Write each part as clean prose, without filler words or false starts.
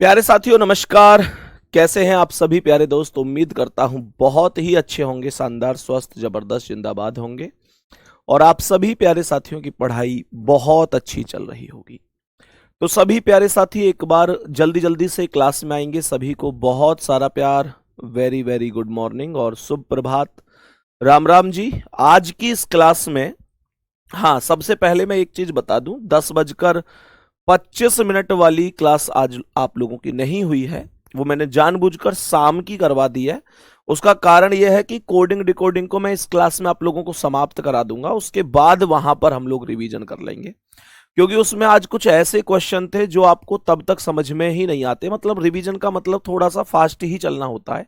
प्यारे साथियों नमस्कार। कैसे हैं आप सभी प्यारे दोस्त। उम्मीद करता हूं बहुत ही अच्छे होंगे, शानदार, स्वस्थ, जबरदस्त, जिंदाबाद होंगे और आप सभी प्यारे साथियों की पढ़ाई बहुत अच्छी चल रही होगी। तो सभी प्यारे साथी एक बार जल्दी जल्दी से क्लास में आएंगे। सभी को बहुत सारा प्यार, वेरी वेरी गुड मॉर्निंग और शुभ प्रभात। राम राम जी। आज की इस क्लास में, हाँ, सबसे पहले मैं एक चीज बता दूं, 10:25 वाली क्लास आज आप लोगों की नहीं हुई है। वो मैंने जानबूझकर शाम की करवा दी है। उसका कारण यह है कि कोडिंग डिकोडिंग को मैं इस क्लास में आप लोगों को समाप्त करा दूंगा, उसके बाद वहां पर हम लोग रिवीजन कर लेंगे, क्योंकि उसमें आज कुछ ऐसे क्वेश्चन थे जो आपको तब तक समझ में ही नहीं आते। मतलब रिवीजन का मतलब थोड़ा सा फास्ट ही चलना होता है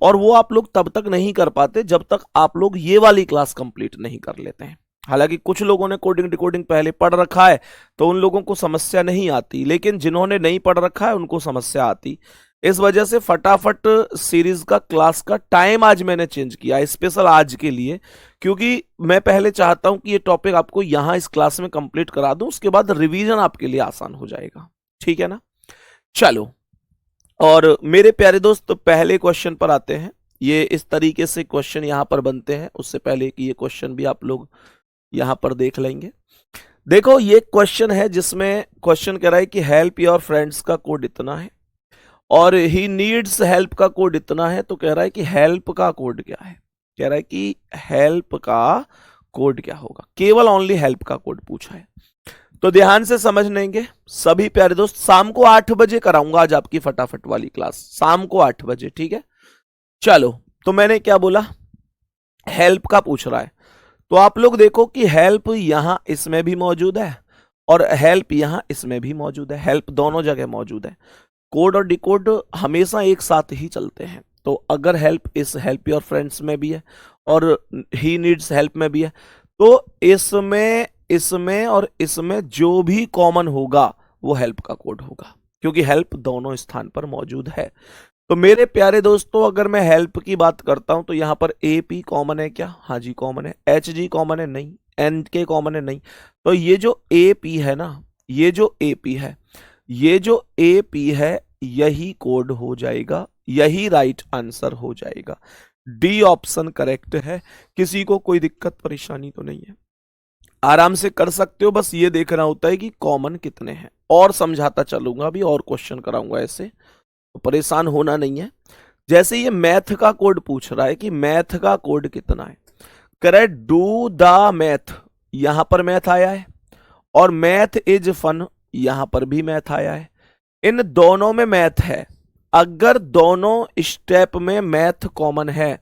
और वो आप लोग तब तक नहीं कर पाते जब तक आप लोग ये वाली क्लास कंप्लीट नहीं कर लेते हैं। हालांकि कुछ लोगों ने कोडिंग डिकोडिंग पहले पढ़ रखा है तो उन लोगों को समस्या नहीं आती, लेकिन जिन्होंने नहीं पढ़ रखा है उनको समस्या आती। इस वजह से फटाफट सीरीज का क्लास का टाइम आज मैंने चेंज किया, स्पेशल आज के लिए, क्योंकि मैं पहले चाहता हूं कि ये टॉपिक आपको यहां इस क्लास में कंप्लीट करा दूं, उसके बाद रिवीजन आपके लिए आसान हो जाएगा। ठीक है ना। चलो, और मेरे प्यारे दोस्त पहले क्वेश्चन पर आते हैं। ये इस तरीके से क्वेश्चन यहां पर बनते हैं। उससे पहले कि ये क्वेश्चन भी आप लोग यहां पर देख लेंगे। देखो, ये क्वेश्चन है जिसमें क्वेश्चन कह रहा है कि हेल्प योर फ्रेंड्स का कोड इतना है और ही नीड्स हेल्प का कोड इतना है। तो कह रहा है कि हेल्प का कोड क्या है। कह रहा है कि हेल्प का कोड क्या होगा। केवल ओनली हेल्प का कोड पूछा है, तो ध्यान से समझ लेंगे सभी प्यारे दोस्त। शाम को 8 बजे कराऊंगा आज आपकी फटाफट वाली क्लास, शाम को 8 बजे। ठीक है। चलो, तो मैंने क्या बोला, हेल्प का पूछ रहा है। तो आप लोग देखो कि हेल्प यहां इसमें भी मौजूद है और हेल्प यहां इसमें भी मौजूद है। हेल्प दोनों जगह मौजूद है। कोड और डिकोड हमेशा एक साथ ही चलते हैं। तो अगर हेल्प इस हेल्प योर फ्रेंड्स में भी है और ही नीड्स हेल्प में भी है, तो इसमें और इसमें जो भी कॉमन होगा वो हेल्प का कोड होगा, क्योंकि हेल्प दोनों स्थान पर मौजूद है। तो मेरे प्यारे दोस्तों, अगर मैं हेल्प की बात करता हूं तो यहां पर ए पी कॉमन है क्या? हाँ जी कॉमन है। एच जी कॉमन है? नहीं। एन के कॉमन है? नहीं। तो ये जो ए पी है ना, ये जो ए पी है, ये जो ए पी है, यही कोड हो जाएगा, यही राइट आंसर हो जाएगा। डी ऑप्शन करेक्ट है। किसी को कोई दिक्कत परेशानी तो नहीं है, आराम से कर सकते हो। बस ये देखना होता है कि कॉमन कितने हैं, और समझाता चलूंगा अभी और क्वेश्चन कराऊंगा ऐसे, तो परेशान होना नहीं है। जैसे ये मैथ का कोड पूछ रहा है कि मैथ का कोड कितना है। करेक्ट, डू द मैथ, यहां पर मैथ आया है और मैथ इज फन, यहां पर भी मैथ आया है। इन दोनों में मैथ है। अगर दोनों स्टेप में मैथ कॉमन है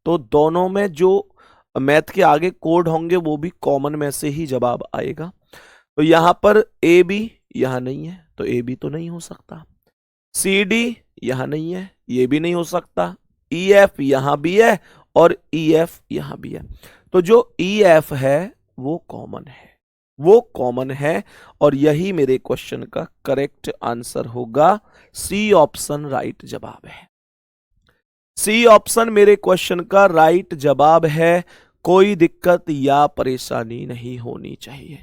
तो दोनों में जो मैथ के आगे कोड होंगे वो भी कॉमन में से ही जवाब आएगा। तो यहां पर ए बी यहां नहीं है, तो ए बी तो नहीं हो सकता। सी डी यहां नहीं है, ये भी नहीं हो सकता। ई एफ यहां भी है और ई एफ यहां भी है। तो जो ई एफ है वो कॉमन है, वो कॉमन है, और यही मेरे क्वेश्चन का करेक्ट आंसर होगा। सी ऑप्शन राइट जवाब है। सी ऑप्शन मेरे क्वेश्चन का राइट जवाब है। कोई दिक्कत या परेशानी नहीं होनी चाहिए,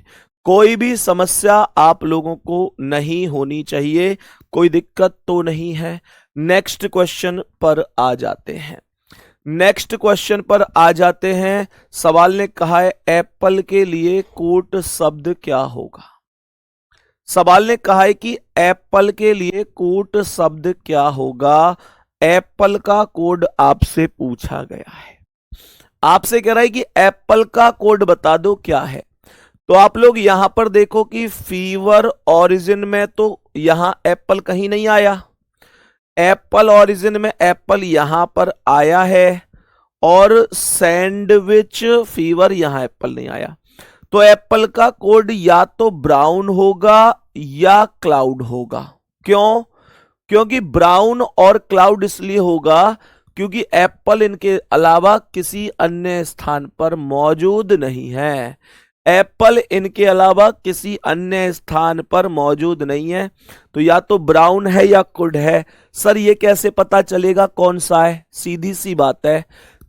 कोई भी समस्या आप लोगों को नहीं होनी चाहिए, कोई दिक्कत तो नहीं है। नेक्स्ट क्वेश्चन पर आ जाते हैं। नेक्स्ट क्वेश्चन पर आ जाते हैं। सवाल ने कहा है एप्पल के लिए कोड शब्द क्या होगा। सवाल ने कहा है कि एप्पल के लिए कोड शब्द क्या होगा। एप्पल का कोड आपसे पूछा गया है, आपसे कह रहा है कि एप्पल का कोड बता दो क्या है। तो आप लोग यहां पर देखो कि फीवर ओरिजिन में तो यहां एप्पल कहीं नहीं आया, एप्पल ओरिजिन में एप्पल यहां पर आया है, और सैंडविच फीवर यहां एप्पल नहीं आया। तो एप्पल का कोड या तो ब्राउन होगा या क्लाउड होगा। क्यों? क्योंकि ब्राउन और क्लाउड इसलिए होगा क्योंकि एप्पल इनके अलावा किसी अन्य स्थान पर मौजूद नहीं है। एप्पल इनके अलावा किसी अन्य स्थान पर मौजूद नहीं है। तो या तो ब्राउन है या कुड है। सर ये कैसे पता चलेगा कौन सा है? सीधी सी बात है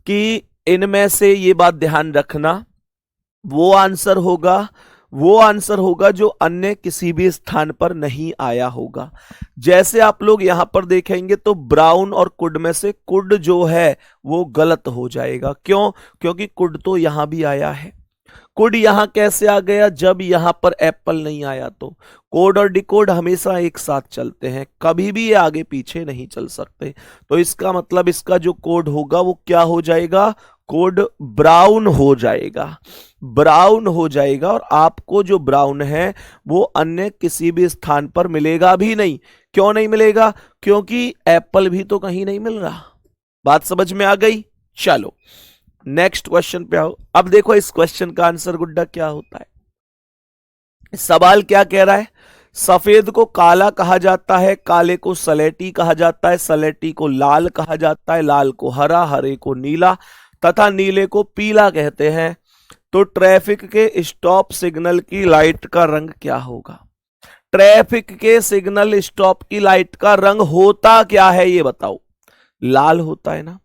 कि इनमें से ये बात ध्यान रखना, वो आंसर होगा, वो आंसर होगा जो अन्य किसी भी स्थान पर नहीं आया होगा। जैसे आप लोग यहां पर देखेंगे तो ब्राउन और कुड में से कुड जो है वो गलत हो जाएगा। क्यों? क्योंकि कुड तो यहां भी आया है। कुड यहां कैसे आ गया? जब यहां पर एप्पल नहीं आया। तो कोड और डिकोड हमेशा एक साथ चलते हैं, कभी भी ये आगे पीछे नहीं चल सकते। तो इसका मतलब इसका जो कोड होगा वो क्या हो जाएगा? कोड ब्राउन हो जाएगा, ब्राउन हो जाएगा। और आपको जो ब्राउन है वो अन्य किसी भी स्थान पर मिलेगा भी नहीं। क्यों नहीं मिलेगा? क्योंकि एप्पल भी तो कहीं नहीं मिल रहा। बात समझ में आ गई? चलो नेक्स्ट क्वेश्चन पे आओ। अब देखो इस क्वेश्चन का आंसर गुड्डा क्या होता है। सवाल क्या कह रहा है? सफेद को काला कहा जाता है, काले को सलेटी कहा जाता है, सलेटी को लाल कहा जाता है, लाल को हरा, हरे को नीला तथा नीले को पीला कहते हैं। तो ट्रैफिक के स्टॉप सिग्नल की लाइट का रंग क्या होगा? ट्रैफिक के सिग्नल स्टॉप की लाइट का रंग होता क्या है ये बताओ। लाल होता है ना।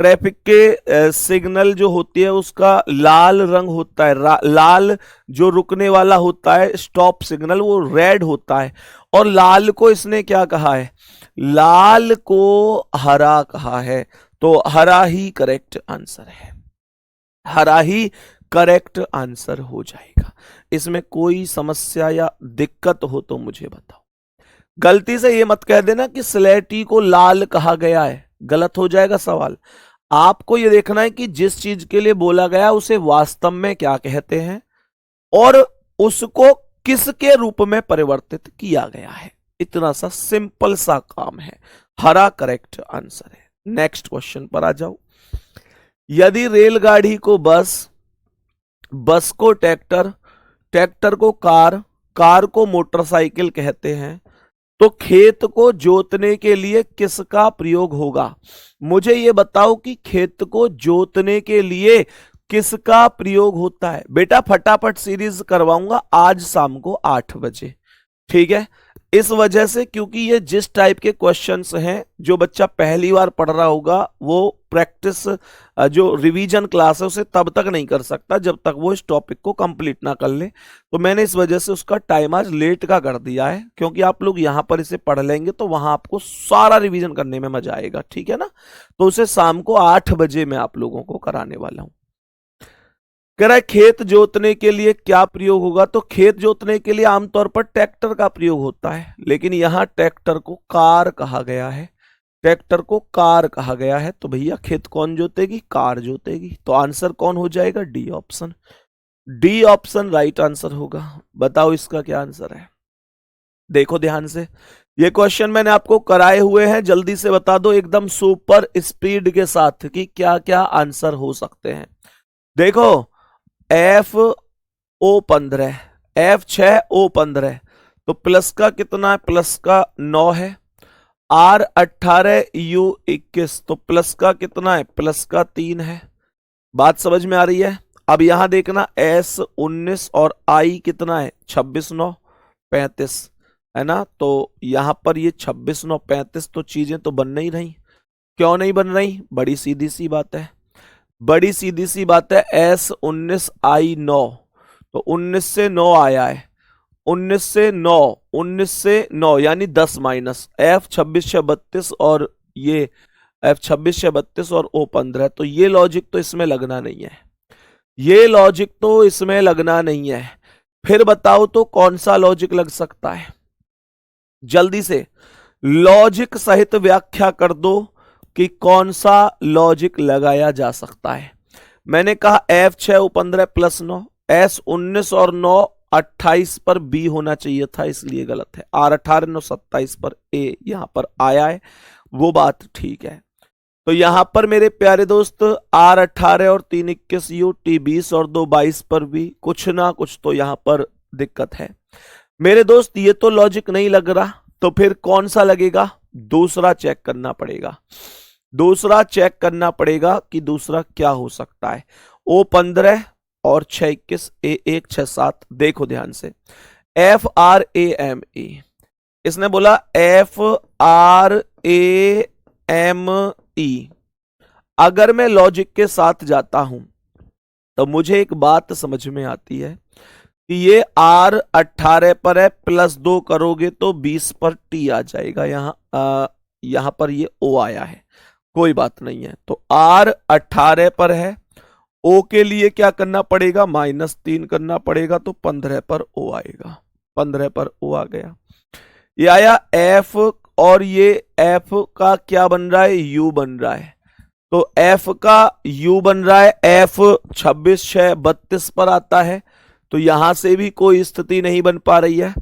ट्रैफिक के सिग्नल जो होती है उसका लाल रंग होता है। लाल जो रुकने वाला होता है स्टॉप सिग्नल वो रेड होता है। और लाल को इसने क्या कहा है? लाल को हरा कहा है। तो हरा ही करेक्ट आंसर है, हरा ही करेक्ट आंसर हो जाएगा। इसमें कोई समस्या या दिक्कत हो तो मुझे बताओ। गलती से ये मत कह देना कि स्लेटी को लाल कहा गया है, गलत हो जाएगा सवाल। आपको ये देखना है कि जिस चीज के लिए बोला गया उसे वास्तव में क्या कहते हैं और उसको किसके रूप में परिवर्तित किया गया है। इतना सा सिंपल सा काम है। हरा करेक्ट आंसर है। नेक्स्ट क्वेश्चन पर आ जाओ। यदि रेलगाड़ी को बस, बस को ट्रैक्टर, ट्रैक्टर को कार, कार को मोटरसाइकिल कहते हैं, तो खेत को जोतने के लिए किसका प्रयोग होगा? मुझे यह बताओ कि खेत को जोतने के लिए किसका प्रयोग होता है। बेटा फटाफट सीरीज करवाऊंगा आज शाम को 8 बजे, ठीक है। इस वजह से क्योंकि ये जिस टाइप के क्वेश्चंस हैं जो बच्चा पहली बार पढ़ रहा होगा वो प्रैक्टिस जो रिवीजन क्लास है उसे तब तक नहीं कर सकता जब तक वो इस टॉपिक को कंप्लीट ना कर ले। तो मैंने इस वजह से उसका टाइम आज लेट का कर दिया है, क्योंकि आप लोग यहां पर इसे पढ़ लेंगे तो वहां आपको सारा रिवीजन करने में मजा आएगा, ठीक है ना। तो उसे शाम को 8 बजे मैं आप लोगों को कराने वाला हूं। कह रहा है खेत जोतने के लिए क्या प्रयोग होगा? तो खेत जोतने के लिए आमतौर पर ट्रैक्टर का प्रयोग होता है, लेकिन यहां ट्रैक्टर को कार कहा गया है, ट्रैक्टर को कार कहा गया है। तो भैया खेत कौन जोतेगी? कार जोतेगी। तो आंसर कौन हो जाएगा? D option. D option right answer होगा। बताओ इसका क्या आंसर है। देखो ध्यान से, ये क्वेश्चन मैंने आपको कराए हुए हैं, जल्दी से बता दो एकदम सुपर स्पीड के साथ कि क्या क्या आंसर हो सकते हैं। देखो F O15, F6O15, तो प्लस का कितना है? प्लस का 9 है। R18U21, तो प्लस का कितना है? प्लस का 3 है। बात समझ में आ रही है? अब यहां देखना S19 और I कितना है? 26 9 35 है ना। तो यहां पर ये 26 9 35 तो चीजें तो बन नहीं रही। क्यों नहीं बन रही? बड़ी सीधी सी बात है, बड़ी सीधी सी बात है। S19I9, तो 19 से 9 आया है, 19 से 9, 19 से 9 यानी 10 माइनस F26 और ये F26 और O15। तो ये लॉजिक तो इसमें लगना नहीं है, ये लॉजिक तो इसमें लगना नहीं है। फिर बताओ तो कौन सा लॉजिक लग सकता है? जल्दी से लॉजिक सहित व्याख्या कर दो कि कौन सा लॉजिक लगाया जा सकता है। मैंने कहा F6O15 प्लस 9, S19 और 9 28 पर B होना चाहिए था, इसलिए गलत है। R18 9 27 पर A यहां पर आया है, वो बात ठीक है। तो यहां पर मेरे प्यारे दोस्त R18 और 3 21 U, T20 और 2 22 पर भी कुछ ना कुछ तो यहां पर दिक्कत है मेरे दोस्त। ये तो लॉजिक नहीं लग रहा, तो फिर कौन सा लगेगा? दूसरा चेक करना पड़ेगा, दूसरा चेक करना पड़ेगा कि दूसरा क्या हो सकता है। O15 और 6 21 A1 6 7। देखो ध्यान से FRAME, इसने बोला FRAME। अगर मैं लॉजिक के साथ जाता हूं तो मुझे एक बात समझ में आती है कि ये R 18 पर है, +2 करोगे तो 20 पर T आ जाएगा। यहां पर ये O आया है, कोई बात नहीं है। तो R 18 पर है, O के लिए क्या करना पड़ेगा, -3 करना पड़ेगा, तो 15 पर O आएगा। 15 पर O आ गया। ये आया F, और ये F का क्या बन रहा है, U बन रहा है। तो F का U बन रहा है, F 26 6 32 पर आता है। तो यहां से भी कोई स्थिति नहीं बन पा रही है।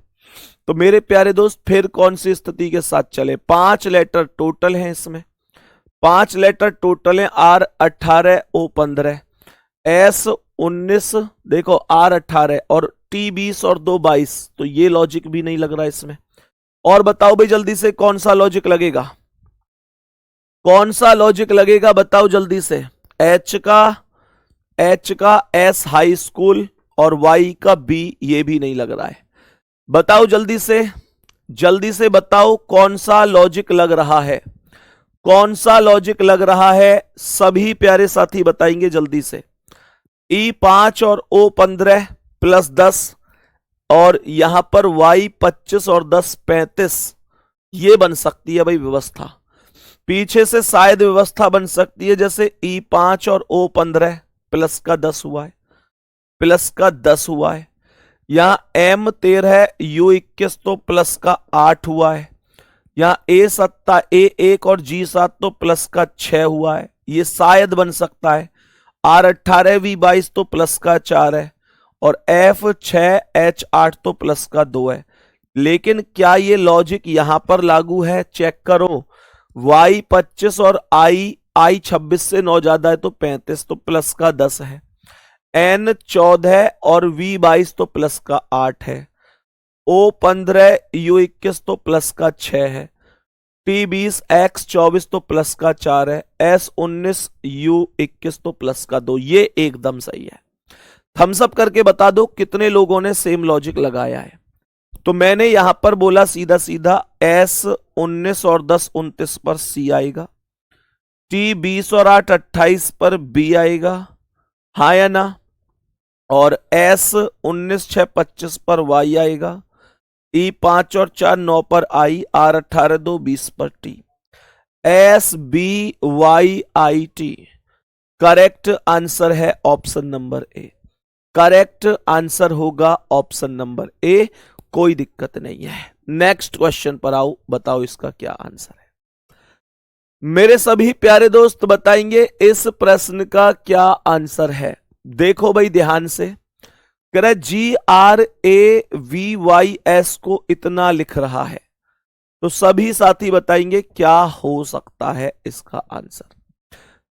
तो मेरे प्यारे दोस्त फिर कौन सी स्थिति के साथ चले, 5 लेटर टोटल हैं इसमें, 5 लेटर टोटल हैं। R 18 O 15, S 19, देखो R 18 और T 20 और 2 22, तो ये लॉजिक भी नहीं लग रहा इसमें। और बताओ भाई जल्दी से कौन सा लॉजिक लगेगा, कौन सा लॉजिक लगेगा बताओ जल्दी से। H का S हाई स्कूल और Y का B, ये भी नहीं लग रहा है। बताओ जल्दी से बताओ कौन सा लॉजिक लग रहा है, कौन सा लॉजिक लग रहा है, सभी प्यारे साथी बताएंगे जल्दी से। E 5 और O 15 +10, और यहां पर Y 25 और 10 35, ये बन सकती है भाई व्यवस्था। पीछे से शायद व्यवस्था बन सकती है, जैसे E 5 और O 15 प्लस का 10 हुआ है, प्लस का 10 हुआ है। यहां M 13 U 21 तो प्लस का 8 हुआ है। यहां A 1 और G 7 तो प्लस का 6 हुआ है, ये शायद बन सकता है। R 18 V 22 तो प्लस का 4 है, और F 6 H 8 तो प्लस का 2 है। लेकिन क्या ये लॉजिक यहां पर लागू है, चेक करो। Y 25 और I 26 से 9 ज्यादा है तो 35, तो प्लस का 10 है। N 14 और V 22 तो प्लस का 8 है। O 15 U 21 तो प्लस का 6 है। T 20 X 24 तो प्लस का 4 है। S 19 U 21 तो प्लस का 2, ये एकदम सही है। थम्स अप करके बता दो कितने लोगों ने सेम लॉजिक लगाया है। तो मैंने यहां पर बोला सीधा सीधा S 19 और 10 29 पर C आएगा, T 20 और 8 28 पर B आएगा, हाँ या ना। और S 19 6 25 पर Y आएगा, E 5 और 4 9 पर I, R 18 2 20 पर T। S B Y I T, correct answer है option number A. Correct answer होगा ऑप्शन नंबर ए, कोई दिक्कत नहीं है। नेक्स्ट क्वेश्चन पर आओ, बताओ इसका क्या आंसर है। मेरे सभी प्यारे दोस्त बताएंगे इस प्रश्न का क्या आंसर है। देखो भाई ध्यान से, कह रहा GRAVYS को इतना लिख रहा है, तो सभी साथी बताएंगे क्या हो सकता है इसका answer.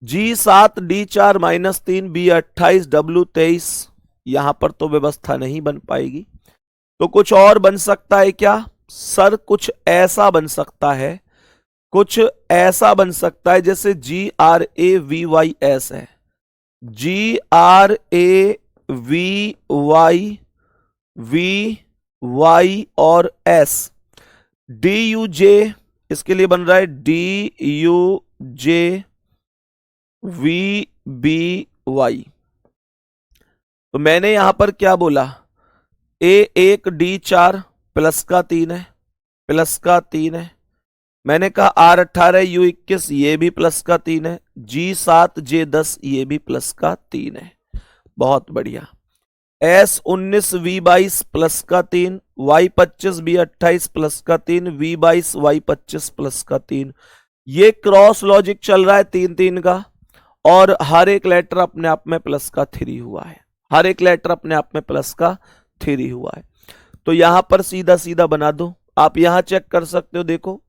G7 D4 -3 B28 W23, यहां पर तो व्यवस्था नहीं बन पाएगी, तो कुछ और बन सकता है क्या सर? कुछ ऐसा बन सकता है, कुछ ऐसा बन सकता है जैसे GRAVYS है, GRAVY और S, DUJ इसके लिए बन रहा है DUJ VBY। तो मैंने यहां पर क्या बोला, A1 D4 प्लस का 3 है, प्लस का 3 है। मैंने कहा R 18 U 21 ये भी प्लस का 3 है, G7 J10 ये भी प्लस का 3 है। बहुत बढ़िया। S 19 V 22 प्लस का 3, Y 25 B 28 प्लस का 3, V 22 Y 25 प्लस का 3। ये क्रॉस लॉजिक चल रहा है 3 3 का, और हर एक लेटर अपने आप में प्लस का 3 हुआ है, हर एक लेटर अपने आप में प्लस का 3 हुआ है। तो यहां पर सीधा सीधा बना दो, आप यहां चेक कर सकते हो। देखो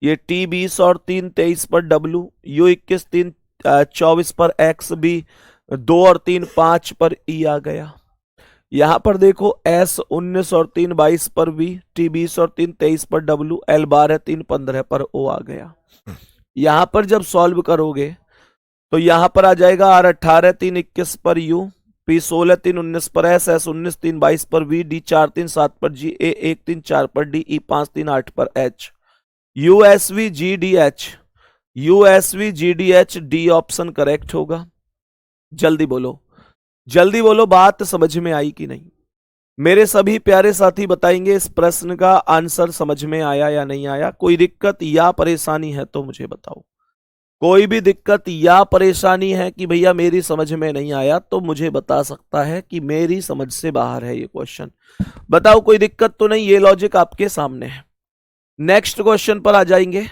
ये T 20 और 3 23 पर W, U 21 3 24 पर X, B 2 और 3 5 पर E आ गया। यहां पर देखो S 19 और 3 22 पर V, T 20 और 3 23 पर W, L 12 3 15 पर O आ गया। यहां पर जब सॉल्व करोगे तो यहां पर आ जाएगा R 18 3 21 पर U, P 16 3 19 पर S, S 19 3 22 पर V, D 4 3 7 पर G, A 1 3 4 पर D, E 5 3 8 पर H, USV GDH, USV GDH D option correct होगा। जल्दी बोलो, जल्दी बोलो, बात समझ में आई कि नहीं? मेरे सभी प्यारे साथी बताएंगे इस प्रश्न का आंसर समझ में आया या नहीं आया। कोई दिक्कत या परेशानी है तो मुझे बताओ। कोई भी दिक्कत या परेशानी है कि भैया मेरी समझ में नहीं आया, तो मुझे बता सकता है कि मेरी समझ से बाहर है ये क्वेश्चन। बताओ कोई दिक्कत तो नहीं, ये लॉजिक आपके सामने है। नेक्स्ट क्वेश्चन पर आ जाएंगे।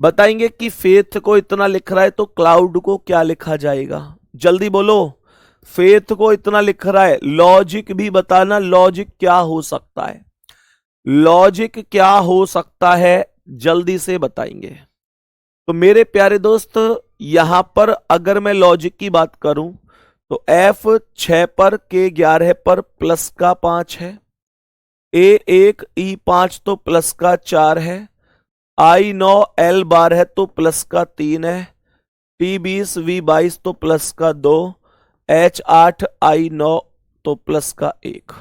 बताएंगे कि फेथ को इतना लिख रहा है तो क्लाउड को क्या लिखा जाएगा। जल्दी बोलो। फेथ को इतना लिख रहा है, लॉजिक भी बताना, लॉजिक क्या हो सकता है, लॉजिक क्या हो सकता है, जल्दी से बताएंगे। तो मेरे प्यारे दोस्त, यहां पर अगर मैं लॉजिक की बात करूं तो F 6 पर, K 11 पर प्लस का 5 है, A1 E5 तो प्लस का 4 है, I9 L12 है तो प्लस का 3 है, T20 V22 तो प्लस का 2, H8 I9 तो प्लस का 1।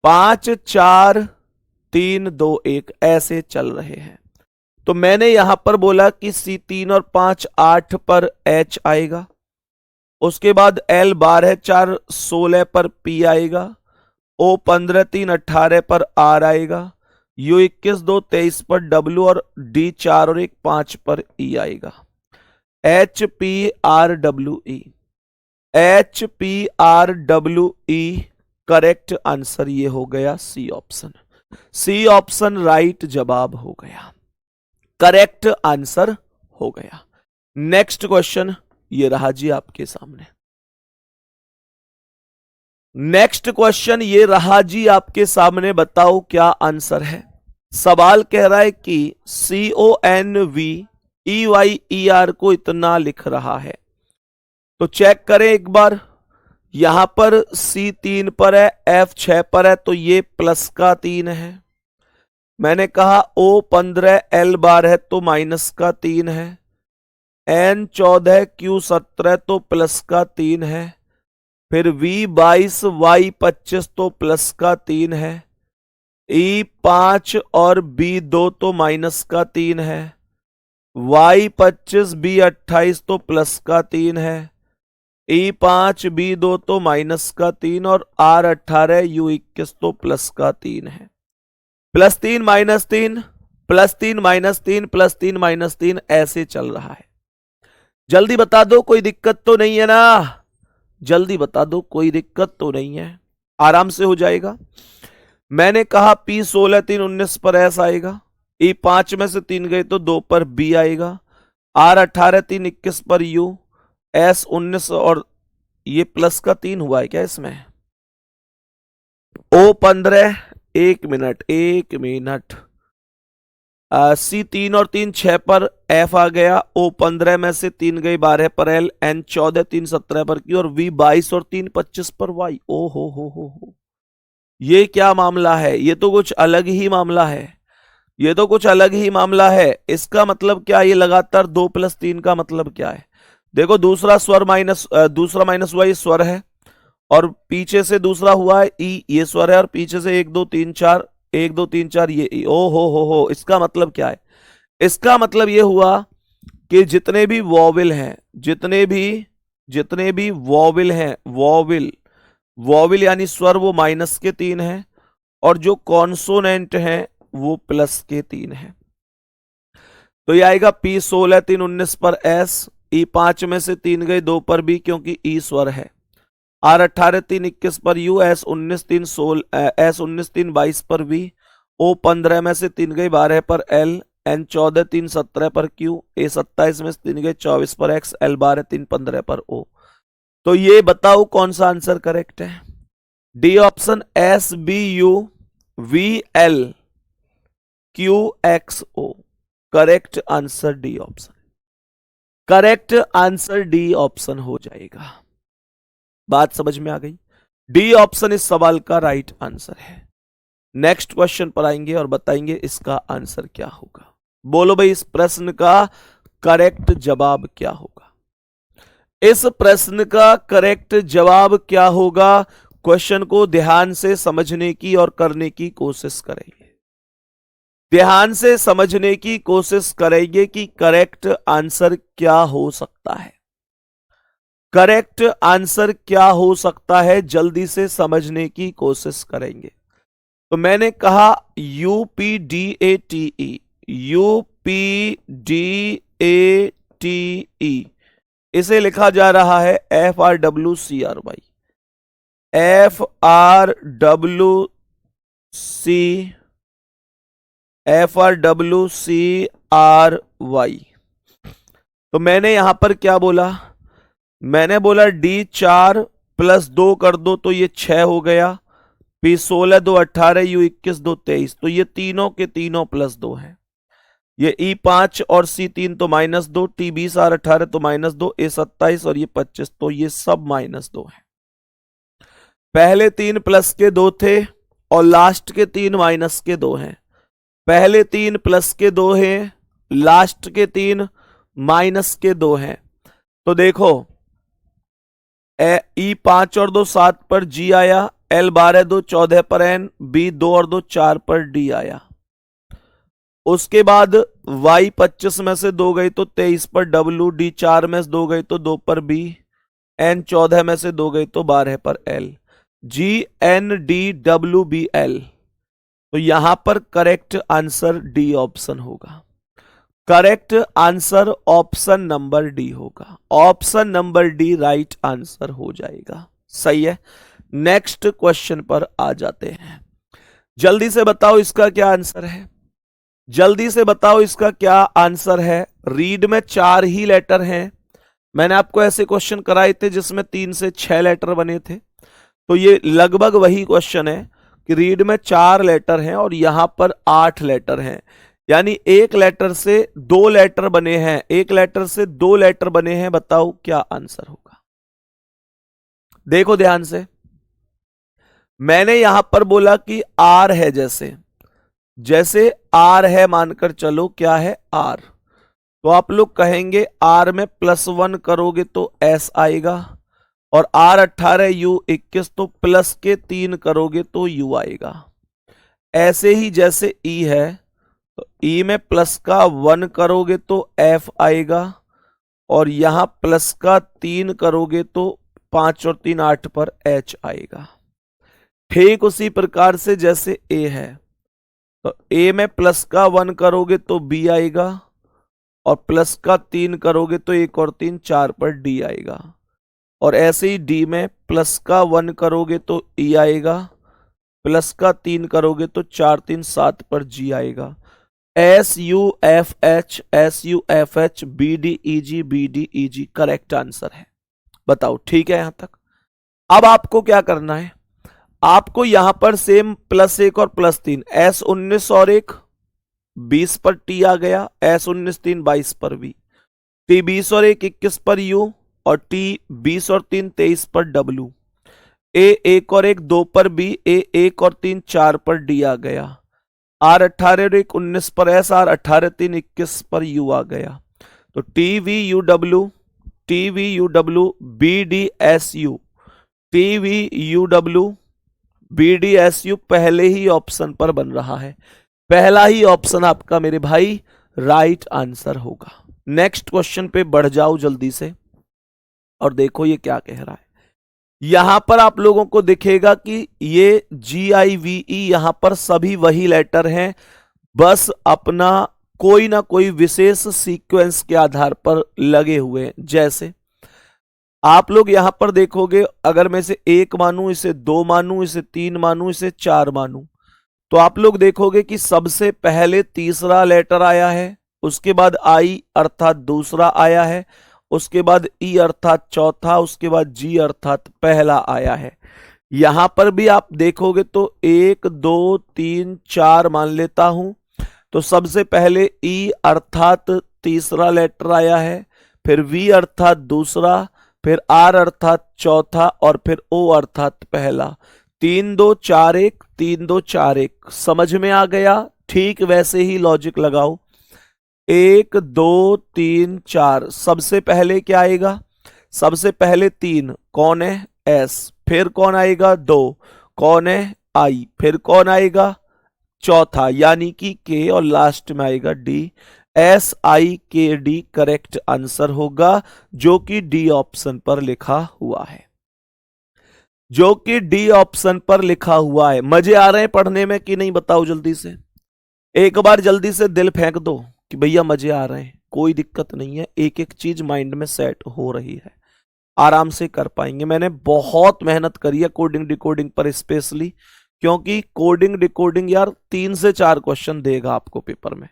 5 4 3 2 1 ऐसे चल रहे हैं। तो मैंने यहां पर बोला कि C3 और 5 8 पर H आएगा, उसके बाद L12 4 16 पर P आएगा, O15 3 18 पर R आएगा, U21 2 23 पर W और D 4 और 1 5 पर E आएगा। HPRWE, HPRWE करेक्ट आंसर ये हो गया C option. C option right जवाब हो गया, करेक्ट आंसर हो गया। नेक्स्ट क्वेश्चन ये रहा जी आपके सामने। नेक्स्ट क्वेश्चन ये रहा जी आपके सामने, बताओ क्या आंसर है। सवाल कह रहा है कि CONVEYER को इतना लिख रहा है, तो चेक करें एक बार। यहां पर C3 पर है, F 6 पर है, तो ये प्लस का 3 है। मैंने कहा O15 L12 है तो माइनस का 3 है, N14 Q17 तो प्लस का 3 है, फिर V22 Y25 तो प्लस का 3 है, E5 और B2 तो माइनस का 3 है, Y25 B28 तो प्लस का 3 है, E5 B2 तो माइनस का 3 और R18 U21 तो प्लस का 3 है। Plus 3 minus 3 plus 3 minus 3 plus 3 minus 3 ऐसे चल रहा है। जल्दी बता दो कोई दिक्कत तो नहीं है ना, जल्दी बता दो कोई दिक्कत तो नहीं है, आराम से हो जाएगा। मैंने कहा P16 3 19 पर S आएगा, E5 में से 3 गए तो 2 पर B आएगा, R18 3 21 पर U, S19 और ये प्लस का 3 हुआ है क्या इसमें, O15 एक मिनट C3 और 3 6 पर F आ गया, O15 में से 3 गई 12 पर L, N14 3 17 पर Q और V22 और 3 25 पर Y। ओ हो, ये क्या मामला है, ये तो कुछ अलग ही मामला है, ये तो कुछ अलग ही मामला है। इसका मतलब क्या, ये लगातार 2 प्लस 3 का मतलब क्या है। देखो दूसरा माइनस हुआ ये स्वर है, और पीछे से दूसरा हुआ है ई, ये स्वर है, और पीछे से 1 2 3 4 1 2 3 4 ये ई। ओ हो, इसका मतलब क्या है, इसका मतलब ये हुआ कि जितने भी वॉविल हैं, जितने भी वॉविल हैं, वॉविल यानी स्वर, वो माइनस के 3 हैं, और जो कॉन्सोनेंट हैं वो प्लस के 3 हैं। तो ये आएगा P16 3 19 पर S, E5 में से 3 गए 2 पर B क्योंकि E स्वर है, R18 3 21 पर U, S19 3 22 पर V, O15 में से 3 गई 12 पर L, N14 3 17 पर Q, A27 में से 3 गई 24 पर X, L12 3 15 पर O। तो ये बताओ कौन सा आंसर करेक्ट है। D option SBUVLQXO, correct answer D option, correct answer D option हो जाएगा। बात समझ में आ गई, डी ऑप्शन इस सवाल का राइट आंसर है। नेक्स्ट क्वेश्चन पर आएंगे और बताएंगे इसका आंसर क्या होगा। बोलो भाई इस प्रश्न का करेक्ट जवाब क्या होगा, इस प्रश्न का करेक्ट जवाब क्या होगा। क्वेश्चन को ध्यान से समझने की और करने की कोशिश करेंगे, ध्यान से समझने की कोशिश करेंगे कि करेक्ट आंसर क्या हो सकता है। करेक्ट आंसर क्या हो सकता है, जल्दी से समझने की कोशिश करेंगे। तो मैंने कहा UPDATE, UPDATE, इसे लिखा जा रहा है FRWCRY, FRWCRY। तो मैंने यहां पर क्या बोला, मैंने बोला D4 प्लस 2 कर दो तो ये 6 हो गया, P16 2 18, U21 2 23, तो ये तीनों के तीनों प्लस 2 है। ये E5 और C3 तो -2, T20 R 18 तो -2, A27 और ये 25, तो ये सब -2 है। पहले 3 प्लस के 2 थे और लास्ट के 3 माइनस के 2 हैं। पहले 3 प्लस के 2 हैं, लास्ट के 3 माइनस के 2 हैं। तो देखो E5 और 2 7 पर G आया, L12 2 14 पर N, B2 और 2 4 पर D आया। उसके बाद Y 25 में से 2 गई तो 23 पर W, D 4 में से 2 गई तो 2 पर B, N 14 में से 2 गई तो 12 पर L, G N D W B L। तो यहां पर करेक्ट आंसर डी ऑप्शन होगा। Correct answer option number D होगा। Option number D right answer हो जाएगा। सही है। नेक्स्ट क्वेश्चन पर आ जाते हैं। जल्दी से बताओ इसका क्या आंसर है, जल्दी से बताओ इसका क्या आंसर है। रीड में 4 ही लेटर हैं। मैंने आपको ऐसे क्वेश्चन कराए थे जिसमें 3 से 6 लेटर बने थे, तो ये लगभग वही क्वेश्चन है कि रीड में 4 लेटर हैं और यहां पर 8 लेटर हैं, यानी एक लेटर से 2 लेटर बने हैं, एक लेटर से 2 लेटर बने हैं। बताओ क्या आंसर होगा। देखो ध्यान से, मैंने यहां पर बोला कि आर है, जैसे आर है मानकर चलो, क्या है आर, तो आप लोग कहेंगे आर में +1 करोगे तो एस आएगा, और R 18 U 21 तो प्लस के 3 करोगे तो U आएगा। ऐसे ही जैसे E है, तो E में प्लस का 1 करोगे तो F आएगा, और यहां प्लस का 3 करोगे तो 5 और 3 8 पर H आएगा। ठीक उसी प्रकार से जैसे A है, तो A में प्लस का 1 करोगे तो B आएगा, और प्लस का 3 करोगे तो 1 और 3 4 पर D आएगा। और ऐसे ही डी में प्लस का 1 करोगे तो ई आएगा, प्लस का 3 करोगे तो 4 3 7 पर जी आएगा। SUFH BDEG करेक्ट आंसर है। बताओ ठीक है यहां तक। अब आपको क्या करना है, आपको यहां पर सेम +1 और +3, S19 और 1 20 पर टी आ गया, S19 3 22 पर भी, T20 और 1 21 पर यू, और T 20 और 3 23 पर W, A 1 और 1 2 पर B, A 1 और 3 4 पर D आ गया, R 18 और 1 19 पर S, R 18 3 21 पर U आ गया। तो TVUW BDSU TVUW BDSU पहले ही ऑप्शन पर बन रहा है। पहला ही ऑप्शन आपका मेरे भाई राइट आंसर होगा। नेक्स्ट क्वेश्चन पे बढ़ जाओ जल्दी से, और देखो ये क्या कह रहा है। यहां पर आप लोगों को दिखेगा कि ये GIVE यहां पर सभी वही लेटर हैं, बस अपना कोई ना कोई विशेष सीक्वेंस के आधार पर लगे हुए हैं। जैसे आप लोग यहां पर देखोगे, अगर मैं इसे 1 मानूं, इसे 2 मानूं, इसे 3 मानूं, इसे 4 मानूं, तो आप लोग देखोगे कि सबसे पहले तीसरा लेटर आया है, उसके बाद I अर्थात दूसरा आया है, उसके बाद E अर्थात चौथा, उसके बाद G अर्थात पहला आया है। यहां पर भी आप देखोगे तो 1 2 3 4 मान लेता हूं, तो सबसे पहले E अर्थात तीसरा लेटर आया है, फिर V अर्थात दूसरा, फिर R अर्थात चौथा, और फिर O अर्थात पहला। 3 2 4 1 3 2 4 1 समझ में आ गया। ठीक वैसे ही लॉजिक लगाओ। 1 2 3 4, सबसे पहले क्या आएगा, सबसे पहले 3 कौन है S, फिर कौन आएगा 2 कौन है I, फिर कौन आएगा चौथा यानी कि K, और लास्ट में आएगा D। SIKD करेक्ट आंसर होगा, जो कि डी ऑप्शन पर लिखा हुआ है, जो कि डी ऑप्शन पर लिखा हुआ है। मजे आ रहे हैं पढ़ने में कि नहीं, बताओ जल्दी से, एक बार जल्दी से दिल फेंक दो कि भैया मजे आ रहे हैं। कोई दिक्कत नहीं है, एक एक चीज माइंड में सेट हो रही है, आराम से कर पाएंगे। मैंने बहुत मेहनत करी है कोडिंग डिकोडिंग पर स्पेशली, क्योंकि कोडिंग डिकोडिंग यार 3 से 4 क्वेश्चन देगा आपको पेपर में,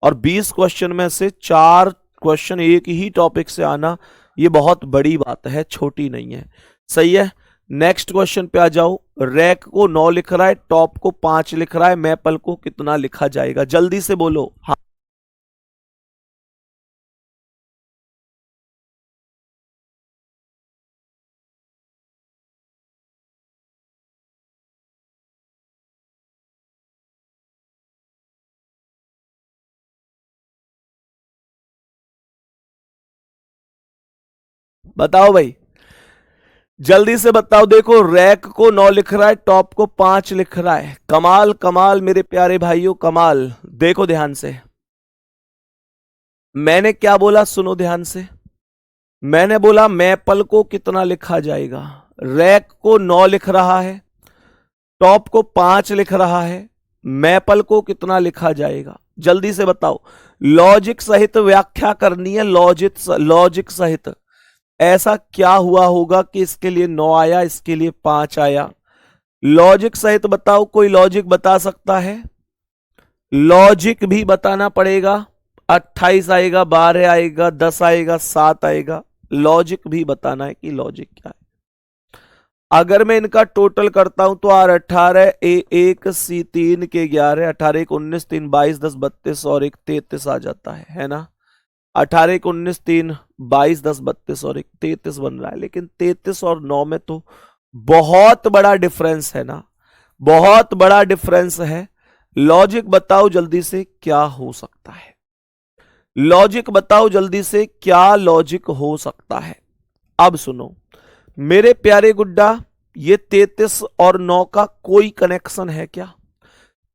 और 20 क्वेश्चन में से 4 क्वेश्चन एक ही टॉपिक से आना, ये बहुत बड़ी बात है, छोटी नहीं है। सही है, नेक्स्ट क्वेश्चन पे आ जाओ। रैक को 9 लिख रहा है, टॉप को 5 लिख रहा है, मैपल को कितना लिखा जाएगा, जल्दी से बोलो। हाँ, बताओ भाई, जल्दी से बताओ। देखो, रैक को 9 लिख रहा है, टॉप को 5 लिख रहा है। कमाल कमाल मेरे प्यारे भाइयों, कमाल। देखो ध्यान से, मैंने क्या बोला, सुनो ध्यान से। मैंने बोला मैपल को कितना लिखा जाएगा। रैक को 9 लिख रहा है, टॉप को 5 लिख रहा है, मैपल को कितना लिखा जाएगा, जल्दी से बताओ। लॉजिक सहित व्याख्या करनी है, लॉजिक सहित। ऐसा क्या हुआ होगा कि इसके लिए 9 आया, इसके लिए 5 आया। लॉजिक सहित बताओ, कोई लॉजिक बता सकता है? लॉजिक भी बताना पड़ेगा। 28 आएगा, 12 आएगा, 10 आएगा, 7 आएगा। लॉजिक भी बताना है कि लॉजिक क्या है। अगर मैं इनका टोटल करता हूं तो आर 18, ए 1, सी 3, के 11, 18 1 19, 3 22, 10 32 और 1 33 आ जाता है ना। 18 1 19, 3 22, 10 32 और 1 33 बन रहा है। लेकिन 33 और 9 में तो बहुत बड़ा डिफरेंस है ना, बहुत बड़ा डिफरेंस है। लॉजिक बताओ जल्दी से, क्या हो सकता है? लॉजिक बताओ जल्दी से, क्या लॉजिक हो सकता है? अब सुनो मेरे प्यारे गुड्डा, ये 33 और 9 का कोई कनेक्शन है क्या?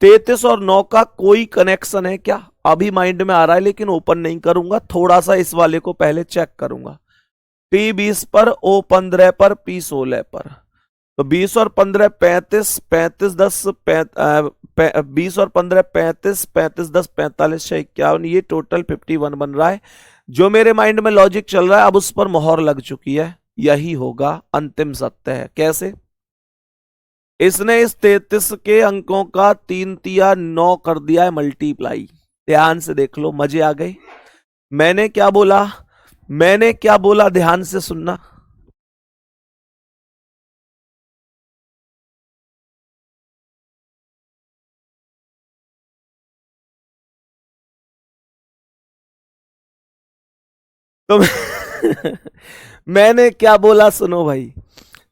33 और 9 का कोई कनेक्शन है क्या? अभी माइंड में आ रहा है लेकिन ओपन नहीं करूंगा, थोड़ा सा इस वाले को पहले चेक करूंगा। P 20 पर, O 15 पर, P 16 पर, तो 20 और 15 35, 35 10 20 और 15 35, 35 10 45 6 51, ये टोटल 51 बन रहा है। जो मेरे माइंड में लॉजिक चल रहा है, अब उस पर मोहर लग चुकी है, यही होगा, अंतिम सत्य है। कैसे? इसने इस 33 के अंकों का 3 तिया 9 कर दिया है मल्टीप्लाई। ध्यान से देख लो, मजे आ गए। मैंने क्या बोला, मैंने क्या बोला, ध्यान से सुनना। तो मैंने क्या बोला, सुनो भाई।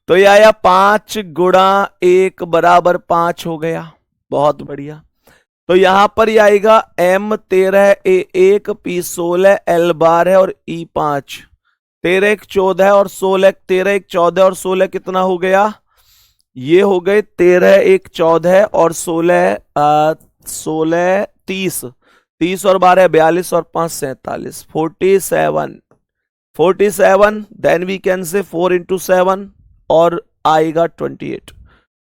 तो ये आया 5 गुणा 1 बराबर 5 हो गया, बहुत बढ़िया। तो यहां पर ये आएगा M 13, A 1, P 16, L 12 और E 5। 13 1 14 और 16, 13 1 14 और 16 कितना हो गया? ये हो गए 13 1 14 और 16 16 30, 30 और 12 42 और 5 47, 47, 47। Then we can say 4 into 7 और आएगा 28,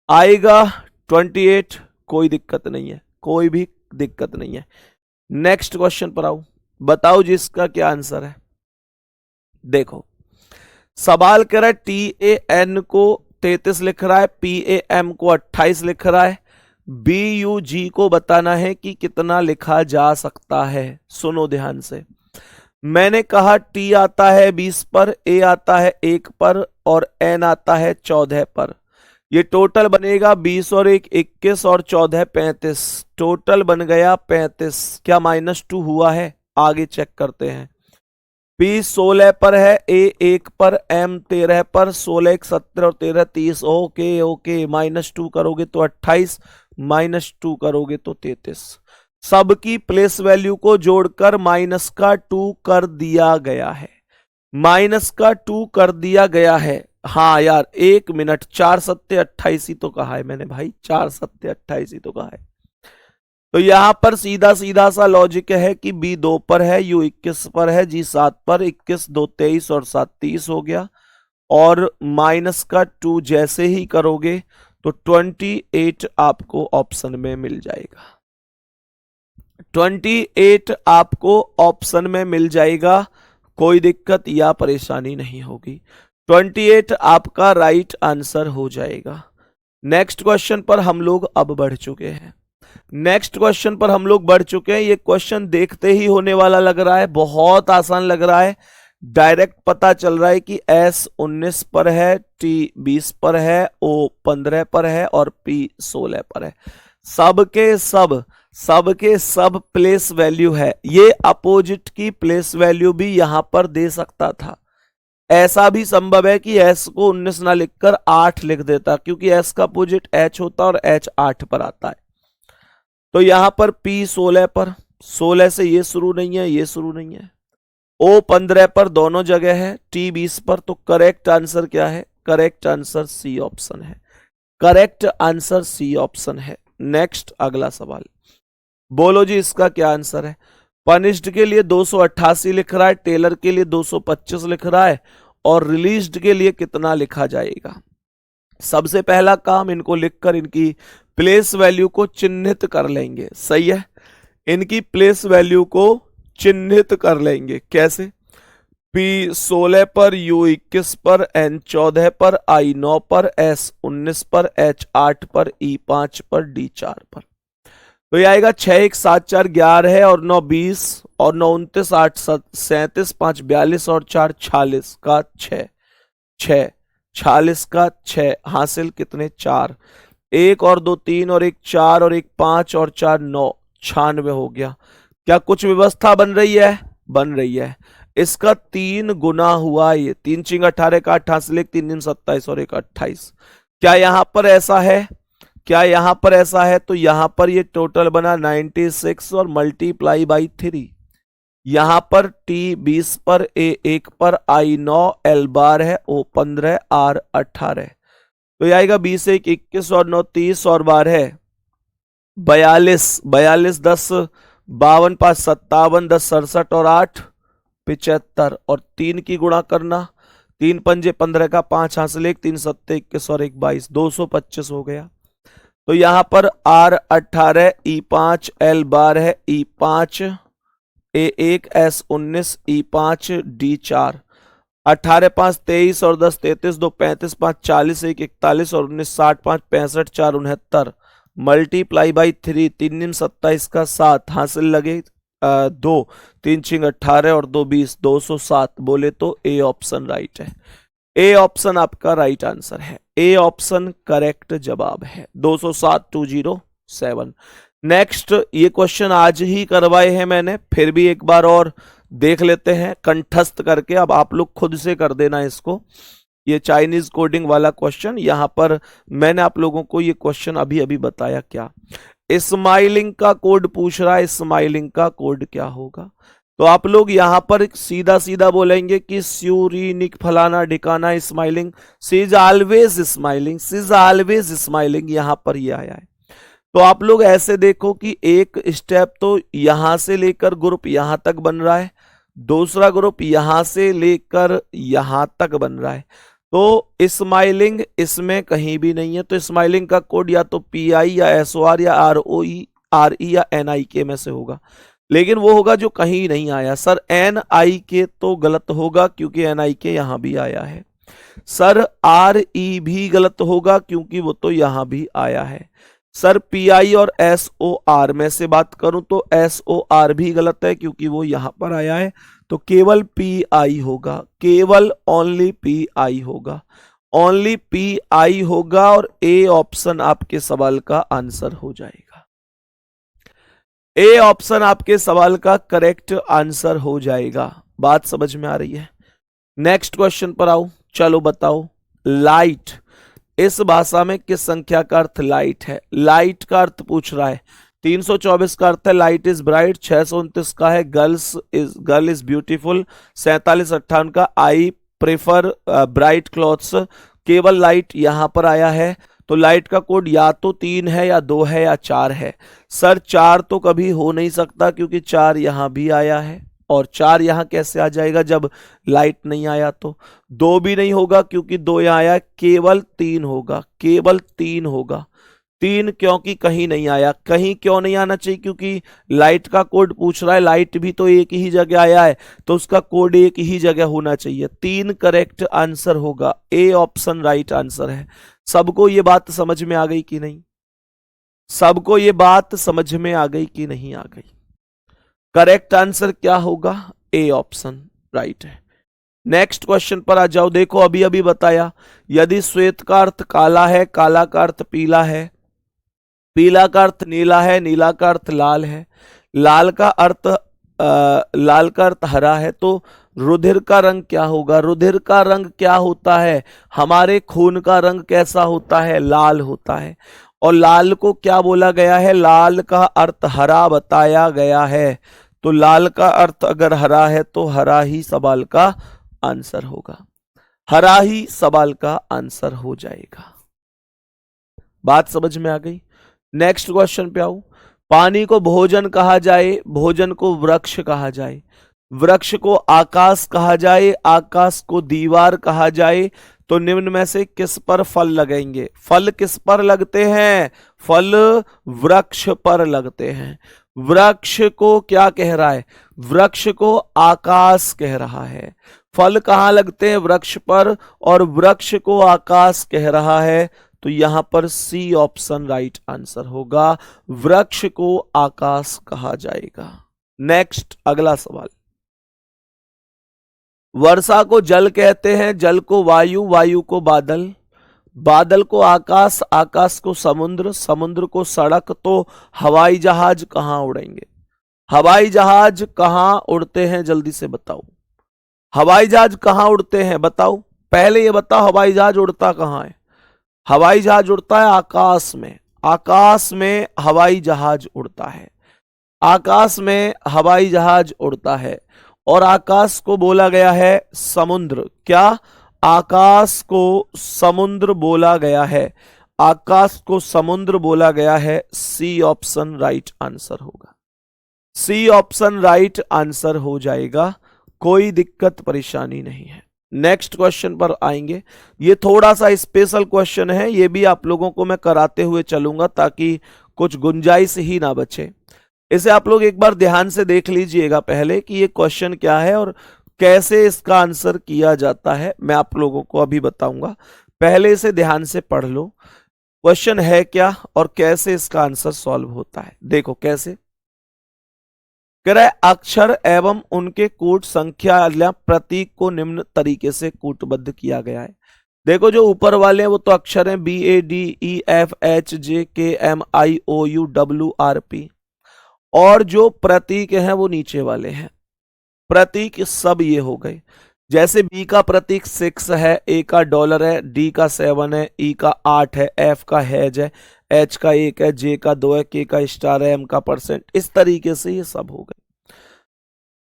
आएगा 28। कोई दिक्कत नहीं है, कोई भी दिक्कत नहीं है। नेक्स्ट क्वेश्चन पर आओ, बताओ जिसका क्या आंसर है। देखो, सवाल कह रहा है TAN को 33 लिख रहा है, PAM को 28 लिख रहा है, BUG को बताना है कि कितना लिखा जा सकता है। सुनो ध्यान से, मैंने कहा T आता है 20 पर, A आता है 1 पर और N आता है 14 पर। ये टोटल बनेगा 20 और 1 21 और 14 35, टोटल बन गया 35। क्या -2 हुआ है? आगे चेक करते हैं। P 16 पर है, A 1 पर, M 13 पर, 16 1 17 और 13 30। ओके ओके, -2 करोगे तो 28, -2 करोगे तो 33। सबकी प्लेस वैल्यू को जोड़कर -2 कर दिया गया है, -2 कर दिया गया है। हाँ यार, 1 मिनट, 4 सत्ते 28 ही तो कहा है मैंने भाई, 4 सत्ते 28 ही तो कहा है। तो यहां पर सीधा सीधा सा लॉजिक है कि बी 2 पर है, यू 21 पर है, जी 7 पर, 21 2 23 और 7 30 हो गया। और माइनस का 2 जैसे ही करोगे तो 28 आपको ऑप्शन में मिल जाएगा। 28 आपको ऑप्शन में मिल जाएगा, कोई दिक्कत या परेशानी नहीं होगी। 28 आपका राइट आंसर हो जाएगा। नेक्स्ट क्वेश्चन पर हम लोग अब बढ़ चुके हैं। ये क्वेश्चन देखते ही होने वाला लग रहा है, बहुत आसान लग रहा है। डायरेक्ट पता चल रहा है कि S 19 पर है, T 20 पर है, O 15 पर है और P 16 पर है। सबके सब प्लेस वैल्यू है। ये अपोजिट की प्लेस वैल्यू भी यहां पर दे सकता था। ऐसा भी संभव है कि S को 19 ना लिखकर 8 लिख देता, क्योंकि S का अपोजिट H होता और H 8 पर आता है। तो यहां पर P 16 पर, 16 से ये शुरू नहीं है, ये शुरू नहीं है। O 15 पर दोनों जगह है, T 20 पर। तो करेक्ट आंसर क्या है? करेक्ट आंसर सी ऑप्शन है। करेक्ट आंसर सी ऑप्शन है। नेक्स्ट अगला सवाल, बोलो जी इसका क्या आंसर है? पनिश्ड के लिए 288 लिख रहा है, टेलर के लिए 225 लिख रहा है, और रिलीज्ड के लिए कितना लिखा जाएगा? सबसे पहला काम, इनको लिखकर इनकी प्लेस वैल्यू को चिन्हित कर लेंगे। सही है, इनकी प्लेस वैल्यू को चिन्हित कर लेंगे। कैसे? P 16 पर, U 21 पर, N 14 पर, I 9 पर, S 19 पर, H 8 पर, E 5 पर, D 4 पर। तो ये आएगा 6 1 7 4 11 है, और 9 20 और 9 29 8 37 5 42 और 4 46 का 6 6 46 का 6 हासिल कितने? 4। 1 और 2 3 और 1 4 और 1 5 और 4 9 96 हो गया। क्या कुछ व्यवस्था बन रही है? बन रही है। इसका 3 गुना हुआ, ये 3 चिंग 18 का 8 हासिल 1 3 27 और 1 28। क्या यहां पर ऐसा है? क्या यहां पर ऐसा है? तो यहां पर ये टोटल बना 96 और मल्टीप्लाई बाई 3। यहां पर T 20 पर, A 1 पर, I 9, L 12 है, O 15, R 18। तो ये आएगा 20 1 21 और 9 30 और 12 42 42 10 52 5 57 10 67 और 8 75 और 3 की गुणा करना, 3 पंजे 15 का 5 हासिल 1 3 7 21 और 1 22 225 हो गया। तो यहां पर R 18, E 5, L 12, E 5, A 1, S 19, E 5, D 4। 18 5 23 और 10 33 2 35 5 40 1 41 और 19 60 5 65 4 69 मल्टीप्लाई बाई 3 3 27 का 7 हासिल लगे 2 3 6 18 और 2 20 207। बोले तो ए ऑप्शन राइट है। ए ऑप्शन आपका राइट आंसर है। ए ऑप्शन करेक्ट जवाब है। 207 207। नेक्स्ट, ये क्वेश्चन आज ही करवाए हैं मैंने, फिर भी एक बार और देख लेते हैं कंठस्थ करके। अब आप लोग खुद से कर देना इसको। ये चाइनीज कोडिंग वाला क्वेश्चन, यहां पर मैंने आप लोगों को ये क्वेश्चन अभी अभी बताया। क्या स्माइलिंग का कोड पूछ रहा है? स्माइलिंग का कोड क्या होगा? तो आप लोग यहां पर सीधा सीधा बोलेंगे कि स्यूरिनिक फलाना ढिकाना smiling, she is always smiling, she is always smiling. यहां पर ये आया है। तो आप लोग ऐसे देखो कि एक स्टेप तो यहां से लेकर ग्रुप यहां तक बन रहा है, दूसरा ग्रुप यहां से लेकर यहां तक बन रहा है। तो स्माइलिंग इसमें कहीं भी नहीं है। तो स्माइलिंग का कोड या तो PI या SOR या ROE या NIK में से होगा, लेकिन वो होगा जो कहीं नहीं आया। सर NIK तो गलत होगा क्योंकि NIK यहां भी आया है। सर RE भी गलत होगा क्योंकि वो तो यहां भी आया है। सर PI और SOR में से बात करूं तो SOR भी गलत है क्योंकि वो यहां पर आया है। तो केवल PI होगा, केवल ओनली PI होगा, ओनली PI होगा। और ए ऑप्शन आपके सवाल का आंसर हो जाएगा। ए ऑप्शन आपके सवाल का करेक्ट आंसर हो जाएगा। बात समझ में आ रही है? नेक्स्ट क्वेश्चन पर आओ। चलो बताओ, लाइट इस भाषा में किस संख्या का अर्थ लाइट है? लाइट का अर्थ पूछ रहा है। 324 का अर्थ है लाइट इज ब्राइट। 629 का है गर्ल इज ब्यूटीफुल। 47 58 का आई प्रेफर ब्राइट क्लॉथ्स। केवल लाइट यहां पर आया है। तो लाइट का कोड या तो 3 है या 2 है या 4 है। सर 4 तो कभी हो नहीं सकता क्योंकि 4 यहां भी आया है, और 4 यहां कैसे आ जाएगा जब लाइट नहीं आया। तो 2 भी नहीं होगा क्योंकि 2 यहां आया, केवल 3 होगा, केवल 3 होगा। 3 क्योंकि कहीं नहीं आया। कहीं क्यों नहीं आना चाहिए? क्योंकि लाइट का कोड पूछ रहा है, लाइट भी तो एक ही जगह आया है, तो उसका कोड एक ही जगह होना चाहिए। 3 करेक्ट आंसर होगा, ए ऑप्शन राइट आंसर है। सबको ये बात समझ में आ गई कि नहीं? सबको ये बात समझ में आ गई कि नहीं आ गई? करेक्ट आंसर क्या होगा? ए ऑप्शन राइट है। नेक्स्ट क्वेश्चन पर आ जाओ। देखो अभी अभी बताया, यदि श्वेत का अर्थ काला है, काला का अर्थ पीला है, पीला का अर्थ नीला है, नीला का अर्थ लाल है, लाल का अर्थ हरा है, तो रुधिर का रंग क्या होगा? रुधिर का रंग क्या होता है? हमारे खून का रंग कैसा होता है? लाल होता है। और लाल को क्या बोला गया है? लाल का अर्थ हरा बताया गया है। तो लाल का अर्थ अगर हरा है तो हरा ही सवाल का आंसर होगा, हरा ही सवाल का आंसर हो जाएगा। बात समझ में आ गई? नेक्स्ट क्वेश्चन पे आऊं। पानी को भोजन कहा जाए, भोजन को वृक्ष कहा जाए, वृक्ष को आकाश कहा जाए, आकाश को दीवार कहा जाए, तो निम्न में से किस पर फल लगेंगे? फल किस पर लगते हैं? फल वृक्ष पर लगते हैं। वृक्ष को क्या कह रहा है? वृक्ष को आकाश कह रहा है। फल कहां लगते हैं? वृक्ष पर, और वृक्ष को आकाश कह रहा है। तो यहां पर सी ऑप्शन राइट आंसर होगा, वृक्ष को आकाश कहा जाएगा। नेक्स्ट अगला सवाल। वर्षा को जल कहते हैं, जल को वायु, वायु को बादल, बादल को आकाश, आकाश को समुद्र, समुद्र को सड़क, तो हवाई जहाज कहां उड़ेंगे? हवाई जहाज कहां उड़ते हैं? जल्दी से बताओ, हवाई जहाज कहां उड़ते हैं? बताओ, पहले ये बताओ हवाई जहाज उड़ता कहां है? हवाई जहाज उड़ता है आकाश में, आकाश में हवाई जहाज उड़ता है, आकाश में हवाई जहाज उड़ता है। और आकाश को बोला गया है समुद्र। क्या? आकाश को समुद्र बोला गया है, आकाश को समुद्र बोला गया है। सी ऑप्शन राइट आंसर होगा, सी ऑप्शन राइट आंसर हो जाएगा, कोई दिक्कत परेशानी नहीं है। नेक्स्ट क्वेश्चन पर आएंगे। ये थोड़ा सा स्पेशल क्वेश्चन है, ये भी आप लोगों को मैं कराते हुए चलूंगा ताकि कुछ गुंजाइश ही ना बचे। इसे आप लोग एक बार ध्यान से देख लीजिएगा पहले कि ये क्वेश्चन क्या है और कैसे इसका आंसर किया जाता है, मैं आप लोगों को अभी बताऊंगा। पहले इसे ध्यान से पढ़ लो, क्वेश्चन है क्या और कैसे इसका आंसर सॉल्व होता है। देखो कैसे कह रहा है, अक्षर एवं उनके कूट संख्या या प्रतीक को निम्न तरीके से कूटबद्ध किया गया है। देखो जो ऊपर वाले हैं वो तो अक्षर हैं, BADEFHJKMIOUWRP, और जो प्रतीक हैं वो नीचे वाले हैं। प्रतीक सब ये हो गए, जैसे बी का प्रतीक 6 है, ए का डॉलर है, डी का 7 है, ई का 8 है, एफ का हैज है, एच का 1 है, जे का 2 है, के का स्टार है, एम का %। इस तरीके से ये सब हो गए।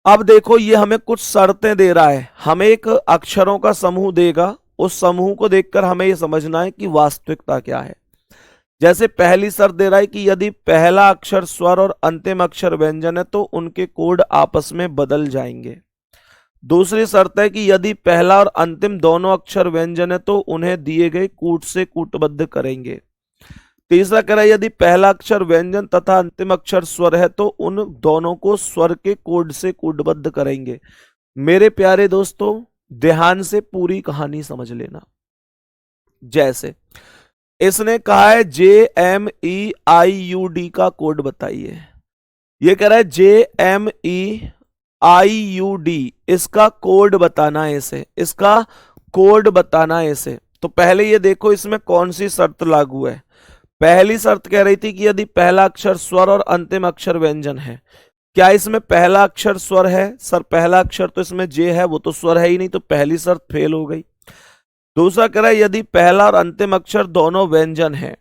अब देखो ये हमें कुछ शर्तें दे रहा है, हमें एक अक्षरों का समूह देगा, उस समूह को देखकर हमें यह समझना है कि वास्तविकता क्या है। जैसे पहली शर्त दे रहा है कि यदि पहला अक्षर स्वर और अंतिम अक्षर व्यंजन है तो उनके कोड आपस में बदल जाएंगे। दूसरी शर्त है कि यदि पहला और अंतिम दोनों अक्षर व्यंजन है तो उन्हें दिए गए कूट से कूटबद्ध करेंगे। तीसरा कह रहा है यदि पहला अक्षर व्यंजन तथा अंतिम अक्षर स्वर है तो उन दोनों को स्वर के कोड से कूटबद्ध करेंगे। मेरे प्यारे दोस्तों ध्यान से पूरी कहानी समझ लेना। जैसे इसने कहा है JMEIUD का कोड बताइए, ये कह रहा है JMEIUD, इसका कोड बताना है इसे, इसका कोड बताना है इसे। तो पहले ये देखो इसमें कौन सी शर्त लागू है। पहली शर्त कह रही थी कि यदि पहला अक्षर स्वर और अंतिम अक्षर व्यंजन है। क्या इसमें पहला अक्षर स्वर है? सर पहला अक्षर तो इसमें जे है, वो तो स्वर है ही नहीं, तो पहली शर्त फेल हो गई। दूसरा कह रहा है यदि पहला और अंतिम अक्षर दोनों व्यंजन है।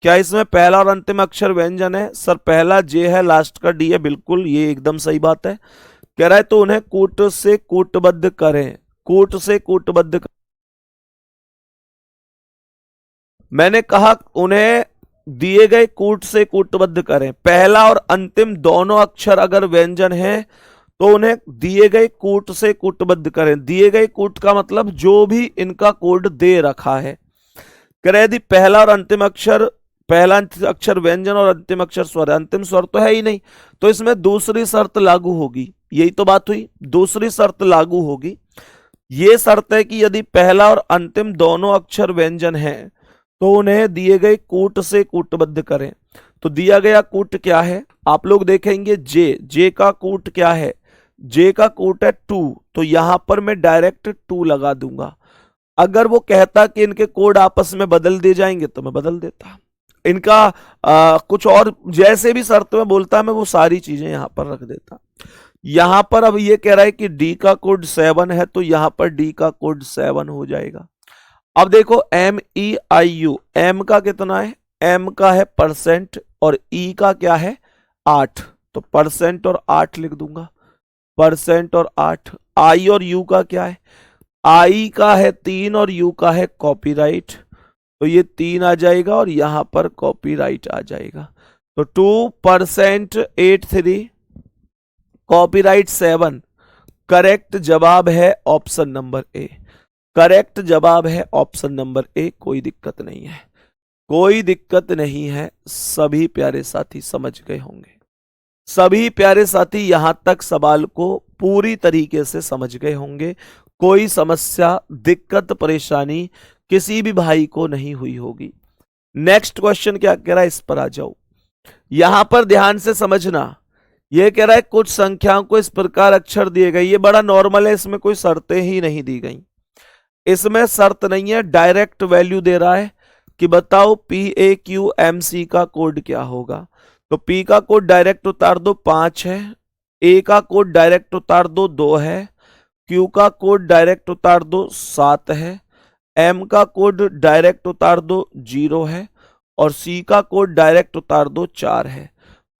क्या इसमें पहला और अंतिम अक्षर व्यंजन है? सर पहला जे है, लास्ट का डी है, बिल्कुल ये एकदम सही बात है। कह रहा है तो उन्हें कूट से कूटबद्ध करें, कूट से कूटबद्ध। मैंने कहा उन्हें दिए गए कूट से कूटबद्ध करें। पहला और अंतिम दोनों अक्षर अगर व्यंजन है तो उन्हें दिए गए कूट से कूटबद्ध करें। दिए गए कूट का मतलब जो भी इनका कोड दे रखा है। कह रहे यदि पहला और अंतिम अक्षर, पहला अक्षर व्यंजन और अंतिम अक्षर स्वर, अंतिम स्वर तो है ही नहीं, तो इसमें दूसरी शर्त लागू होगी। यही तो बात हुई, दूसरी शर्त लागू होगी। ये शर्त है कि यदि पहला और अंतिम दोनों अक्षर व्यंजन है तो उन्हें दिए गए कूट से कूटबद्ध करें। तो दिया गया कूट क्या है, आप लोग देखेंगे जे का कूट क्या है, जे का कूट है 2, तो यहां पर मैं डायरेक्ट 2 लगा दूंगा। अगर वो कहता कि इनके कोड आपस में बदल दिए जाएंगे तो मैं बदल देता। इनका कुछ और जैसे भी शर्त में बोलता मैं वो सारी चीजें यहां पर रख देता। यहां पर अब ये कह रहा है कि डी का कोड 7 है, तो यहां पर डी का कोड 7 हो जाएगा। अब देखो MEIU, एम का कितना है, एम का है परसेंट और ई का क्या है 8, तो परसेंट और 8 लिख दूंगा, परसेंट और 8। आई और यू का क्या है, आई का है 3 और यू का है कॉपीराइट, तो ये 3 आ जाएगा और यहां पर कॉपीराइट आ जाएगा। तो 2% 83 कॉपीराइट 7। करेक्ट जवाब है ऑप्शन नंबर ए। करेक्ट जवाब है ऑप्शन नंबर ए। कोई दिक्कत नहीं है, कोई दिक्कत नहीं है। सभी प्यारे साथी समझ गए होंगे, सभी प्यारे साथी यहां तक सवाल को पूरी तरीके से समझ गए होंगे। कोई समस्या, दिक्कत, परेशानी किसी भी भाई को नहीं हुई होगी। नेक्स्ट क्वेश्चन क्या कह रहा है, इस पर आ जाओ। यहां पर ध्यान से समझना, यह कह रहा है कुछ संख्याओं को इस प्रकार अक्षर दिए गए। ये बड़ा नॉर्मल है, इसमें कोई शर्तें ही नहीं दी गई, इसमें शर्त नहीं है, डायरेक्ट वैल्यू दे रहा है कि बताओ PAQMC का कोड क्या होगा। तो P का कोड डायरेक्ट उतार दो 5 है, A का कोड डायरेक्ट उतार दो 2 है, Q का कोड डायरेक्ट उतार दो 7 है, M का कोड डायरेक्ट उतार दो 0 है और C का कोड डायरेक्ट उतार दो 4 है।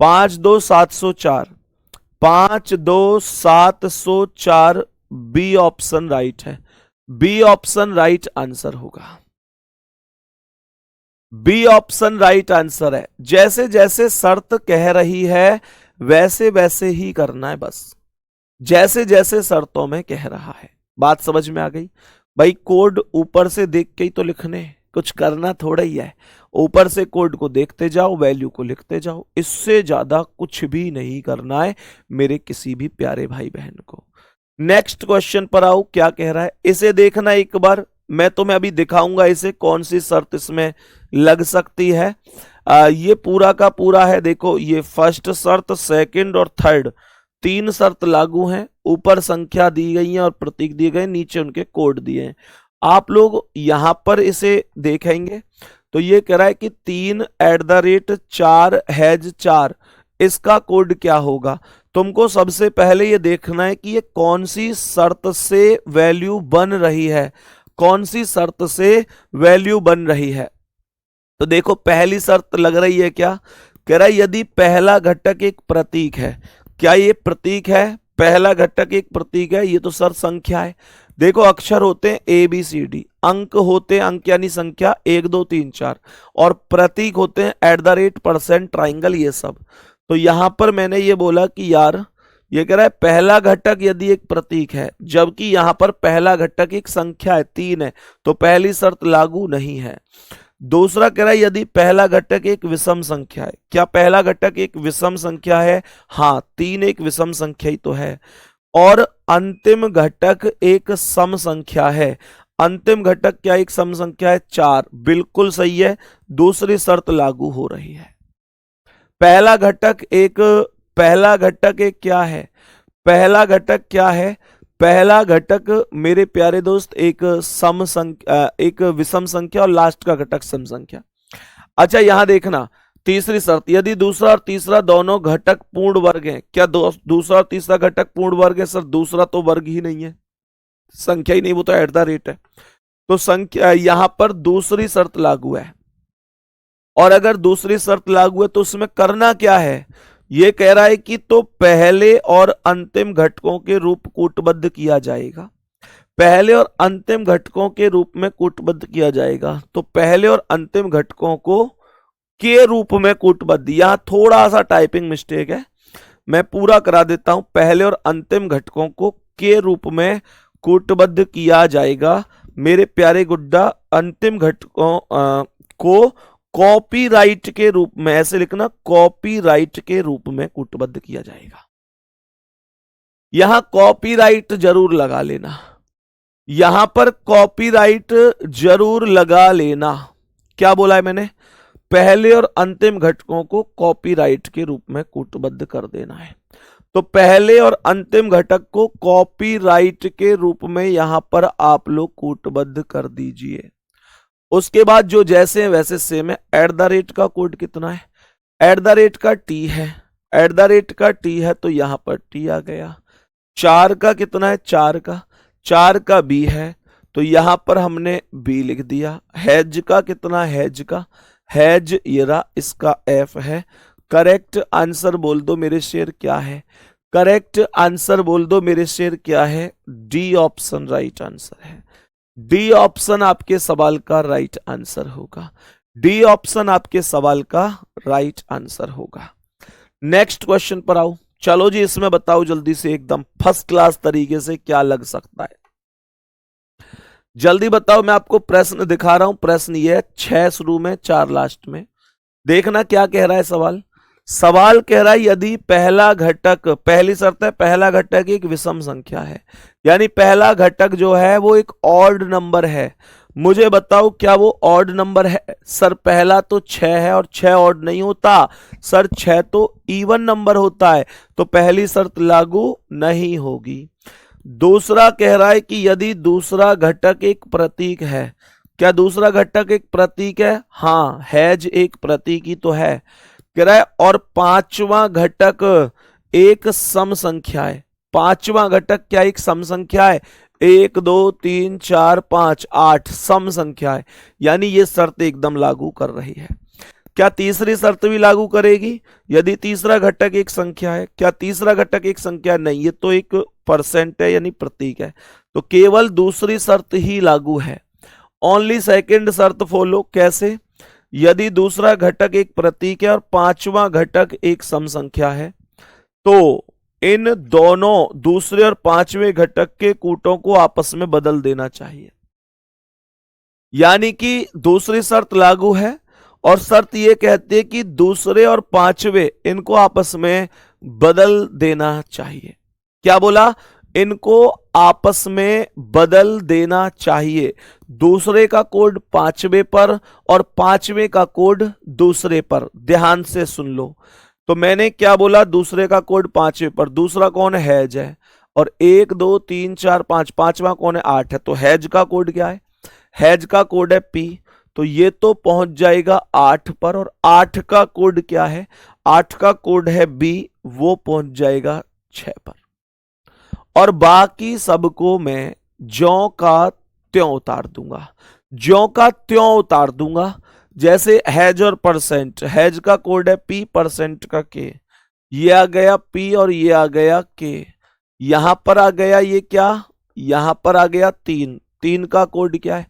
5 2 704, 5 2 704, बी ऑप्शन राइट है। बी ऑप्शन राइट आंसर होगा, बी ऑप्शन राइट आंसर है। जैसे जैसे शर्त कह रही है वैसे वैसे ही करना है, बस जैसे जैसे शर्तों में कह रहा है। बात समझ में आ गई भाई। कोड ऊपर से देख के ही तो लिखने, कुछ करना थोड़ा ही है। ऊपर से कोड को देखते जाओ, वैल्यू को लिखते जाओ, इससे ज्यादा कुछ भी नहीं करना है मेरे किसी भी प्यारे भाई बहन को। नेक्स्ट क्वेश्चन पर आओ, क्या कह रहा है इसे देखना एक बार। मैं तुम्हें अभी दिखाऊंगा इसे कौन सी शर्त इसमें लग सकती है। ये पूरा का पूरा है, देखो ये फर्स्ट शर्त, सेकंड और थर्ड, 3 शर्त लागू हैं। ऊपर संख्या दी गई है और प्रतीक दिए गए, नीचे उनके कोड दिए हैं। आप लोग यहां पर इसे देखेंगे तो ये कह रहा है कि 3@4 इसका कोड क्या होगा। तुमको सबसे पहले ये देखना है कि ये कौन सी शर्त से वैल्यू बन रही है, कौन सी शर्त से वैल्यू बन रही है। तो देखो पहली शर्त लग रही है, क्या कह रहा है, यदि पहला घटक एक प्रतीक है। क्या ये प्रतीक है, पहला घटक एक प्रतीक है, ये तो सर संख्या है। देखो अक्षर होते हैं ABCD, अंक होते हैं, अंक यानी संख्या 1 2 3 4, और प्रतीक होते हैं @ ट्राइंगल, ये सब। तो यहां पर मैंने ये बोला कि यार ये कह रहा है पहला घटक यदि एक प्रतीक है, जबकि यहां पर पहला घटक एक संख्या है 3 है, तो पहली शर्त लागू नहीं है। दूसरा कह रहा है यदि पहला घटक एक विषम संख्या है। क्या पहला घटक एक विषम संख्या है? हाँ, 3 एक विषम संख्या ही तो है। और अंतिम घटक एक सम संख्या है। अंतिम घटक क्या एक सम संख्या है? 4। बिल्कुल सही है, दूसरी शर्त लागू हो रही है। पहला घटक एक क्या है? पहला घटक क्या है? पहला घटक मेरे प्यारे दोस्त एक सम संख्या, एक विषम संख्या और लास्ट का घटक सम संख्या। अच्छा यहां देखना तीसरी शर्त, यदि दूसरा और तीसरा दोनों घटक पूर्ण वर्ग हैं। क्या दूसरा और तीसरा घटक पूर्ण वर्ग है? सर दूसरा तो वर्ग ही नहीं है, संख्या ही नहीं, वो तो @ है। तो संख्या यहां पर दूसरी शर्त लागू है। और अगर दूसरी शर्त लागू है तो उसमें करना क्या है? ये कह रहा है कि तो पहले और अंतिम घटकों के रूप कूटबद्ध किया जाएगा। पहले और अंतिम घटकों के रूप में कूटबद्ध किया जाएगा। तो पहले और अंतिम घटकों को के रूप में कूटबद्ध, यहां थोड़ा सा टाइपिंग मिस्टेक है, मैं पूरा करा देता हूं। पहले और अंतिम घटकों को के रूप में कूटबद्ध किया जाएगा। मेरे प्यारे गुड्डा, अंतिम घटकों को कॉपीराइट के रूप में, ऐसे लिखना, कॉपीराइट के रूप में कूटबद्ध किया जाएगा। यहां कॉपीराइट जरूर लगा लेना, यहां पर कॉपीराइट जरूर लगा लेना। क्या बोला है मैंने? पहले और अंतिम घटकों को कॉपीराइट के रूप में कूटबद्ध कर देना है। तो पहले और अंतिम घटक को कॉपीराइट के रूप में यहां पर आप लोग कूटबद्ध कर दीजिए। उसके बाद जो जैसे हैं वैसे सेम है। एट द रेट का कोड कितना है? एट द रेट का टी है, एट द रेट का टी है तो यहां पर टी आ गया। 4 का कितना है? 4 का, 4 का बी है तो यहां पर हमने बी लिख दिया। हैज का कितना? हैज का, हैज ये रहा, इसका एफ है। करेक्ट आंसर बोल दो मेरे शेर क्या है? करेक्ट आंसर बोल दो मेरे शेर क्या है? डी ऑप्शन राइट आंसर है। डी ऑप्शन आपके सवाल का राइट आंसर होगा। डी ऑप्शन आपके सवाल का राइट आंसर होगा। नेक्स्ट क्वेश्चन पर आओ। चलो जी, इसमें बताओ जल्दी से, एकदम फर्स्ट क्लास तरीके से क्या लग सकता है, जल्दी बताओ। मैं आपको प्रश्न दिखा रहा हूं। प्रश्न ये है, 6 शुरू में 4 लास्ट में। देखना क्या कह रहा है सवाल। सवाल कह रहा है यदि पहला घटक, पहली शर्त है पहला घटक एक विषम संख्या है, यानी पहला घटक जो है वो एक ऑड नंबर है। मुझे बताओ क्या वो ऑड नंबर है? सर पहला तो 6 है और 6 ऑड नहीं होता। सर 6 तो इवन नंबर होता है, तो पहली शर्त लागू नहीं होगी। दूसरा कह रहा है कि यदि दूसरा घटक एक प्रतीक है। क्या दूसरा घटक एक प्रतीक है? हाँ, हैज एक प्रतीक ही तो है। कह रहा है और पांचवा घटक एक सम संख्या है। पांचवा घटक क्या एक सम संख्या है? 1 2 3 4 5 8 सम संख्या है, यानी ये शर्त एकदम लागू कर रही है। क्या तीसरी शर्त भी लागू करेगी? यदि तीसरा घटक एक संख्या है। क्या तीसरा घटक एक संख्या? नहीं, ये तो एक परसेंट है यानी प्रतीक है, तो केवल दूसरी शर्त ही लागू है। ओनली सेकंड शर्त फॉलो। कैसे? यदि दूसरा घटक एक प्रतीक है और पांचवा घटक एक सम संख्या है, तो इन दोनों दूसरे और पांचवें घटक के कूटों को आपस में बदल देना चाहिए, यानी कि दूसरी शर्त लागू है। और शर्त यह कहती है कि दूसरे और पांचवें इनको आपस में बदल देना चाहिए। क्या बोला? इनको आपस में बदल देना चाहिए। दूसरे का कोड पांचवें पर और पांचवें का कोड दूसरे पर। ध्यान से सुन लो। तो मैंने क्या बोला? दूसरे का कोड पांचवें पर। दूसरा कौन है? हैज है। और 1 2 3 4 5, पांचवा कौन है? 8 है। तो हैज का कोड क्या है? हैज का कोड है पी, तो ये तो पहुंच जाएगा 8 पर। और 8 का कोड क्या है? 8 का कोड है बी, वो पहुंच जाएगा 6 पर। और बाकी सबको मैं ज्यों का त्यों उतार दूंगा, ज्यों का त्यों उतार दूंगा। जैसे हैज और परसेंट, हैज का कोड है पी, परसेंट का के, ये आ गया पी और ये आ गया के। यहां पर आ गया ये क्या? यहां पर आ गया 3, 3 का कोड क्या है?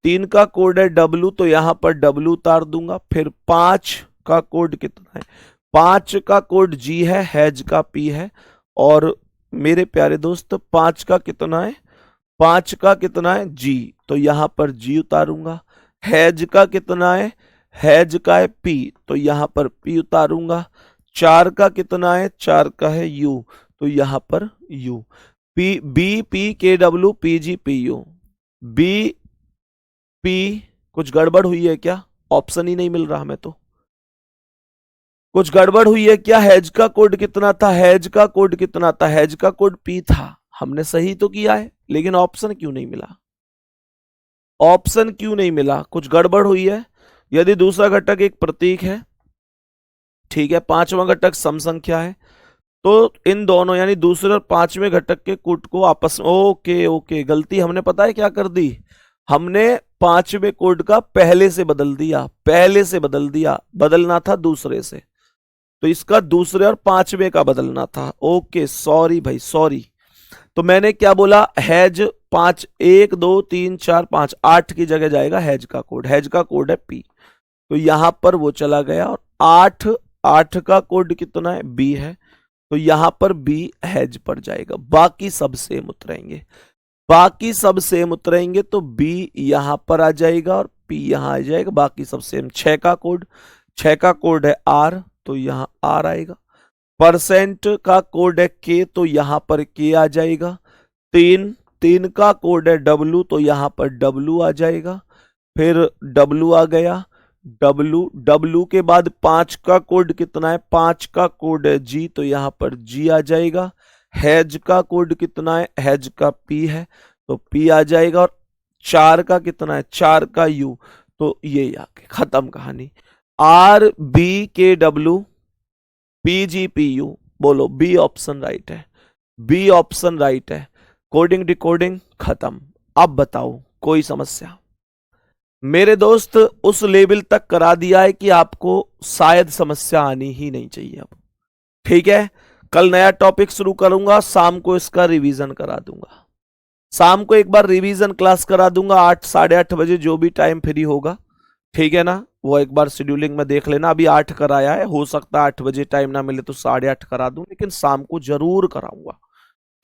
3 का कोड है डब्लू, तो यहां पर डब्लू उतार दूंगा। फिर 5 का कोड कितना है? 5 का कोड जी है, हैज का पी है। और मेरे प्यारे दोस्त 5 का कितना है? 5 का कितना है? जी, तो यहां पर जी उतारूंगा। हैज का कितना है? हैज का है पी, तो यहां पर पी उतारूंगा। 4 का कितना है? 4 का है यू, तो यहां पर U. P B P K W P G P U. B P, कुछ गड़बड़ हुई है क्या? ऑप्शन ही नहीं मिल रहा हमें तो। कुछ गड़बड़ हुई है क्या? हैज का कोड कितना था? हैज का कोड कितना था? हैज का कोड पी था। हमने सही तो किया है, लेकिन ऑप्शन क्यों नहीं मिला? ऑप्शन क्यों नहीं मिला? कुछ गड़बड़ हुई है। यदि दूसरा घटक एक प्रतीक है, ठीक है, पांचवा घटक सम संख्या है, तो इन दोनों यानी दूसरे और पांचवें घटक के कूट को आपस में, ओके ओके, गलती हमने पता है क्या कर दी? हमने पांचवें कोड का पहले से बदल दिया, पहले से बदल दिया। बदलना था दूसरे से, तो इसका दूसरे और पांचवें का बदलना था। ओके, सॉरी भाई, सॉरी। तो मैंने क्या बोला, हैज 5, 1 2 3 4 5, 8 की जगह जाएगा हैज का कोड। हैज का कोड है पी, तो यहां पर वो चला गया। और 8 का कोड कितना है, बी है, तो यहां पर बी हैज पर जाएगा। बाकी सब सेम उतरेंगे, बाकी सब सेम उतरेंगे, तो बी यहां पर आ जाएगा और पी यहां आ जाएगा, बाकी सब सेम। 6 का कोड है आर, तो यहां आर आएगा। परसेंट का कोड है के, तो यहां पर के आ जाएगा। 3 का कोड है डब्लू, तो यहां पर डब्लू आ जाएगा। फिर डब्लू आ गया, डब्लू के बाद 5 का कोड कितना है, 5 का कोड है जी, तो यहां पर जी आ जाएगा। हैज का कोड कितना है, हैज का पी है, तो पी आ जाएगा। और 4 का कितना है, 4 का यू, तो ये आके खत्म कहानी। आर बी के W P G P you, बोलो बी ऑप्शन राइट है, बी ऑप्शन राइट है। कोडिंग डिकोडिंग खत्म। अब बताओ कोई समस्या? मेरे दोस्त उस लेवल तक करा दिया है कि आपको शायद समस्या आनी ही नहीं चाहिए अब। ठीक है, कल नया टॉपिक शुरू करूंगा, शाम को इसका रिवीजन करा दूंगा। शाम को एक बार रिवीजन क्लास करा दूंगा 8 साढ़े 8 बजे, जो भी टाइम फ्री होगा। ठीक है ना, वो एक बार शेड्यूलिंग में देख लेना। अभी 8 कराया है, हो सकता है 8 बजे टाइम ना मिले तो 8:30 करा दूं, लेकिन शाम को जरूर कराऊंगा।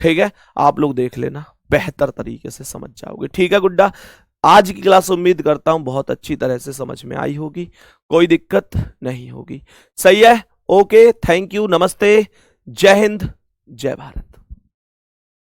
ठीक है, आप लोग देख लेना, बेहतर तरीके से समझ जाओगे। ठीक है गुड्डा, आज की क्लास उम्मीद करता हूं बहुत अच्छी तरह से समझ में आई होगी, कोई दिक्कत नहीं होगी। सही है, ओके, थैंक यू, नमस्ते, जय हिंद, जय भारत।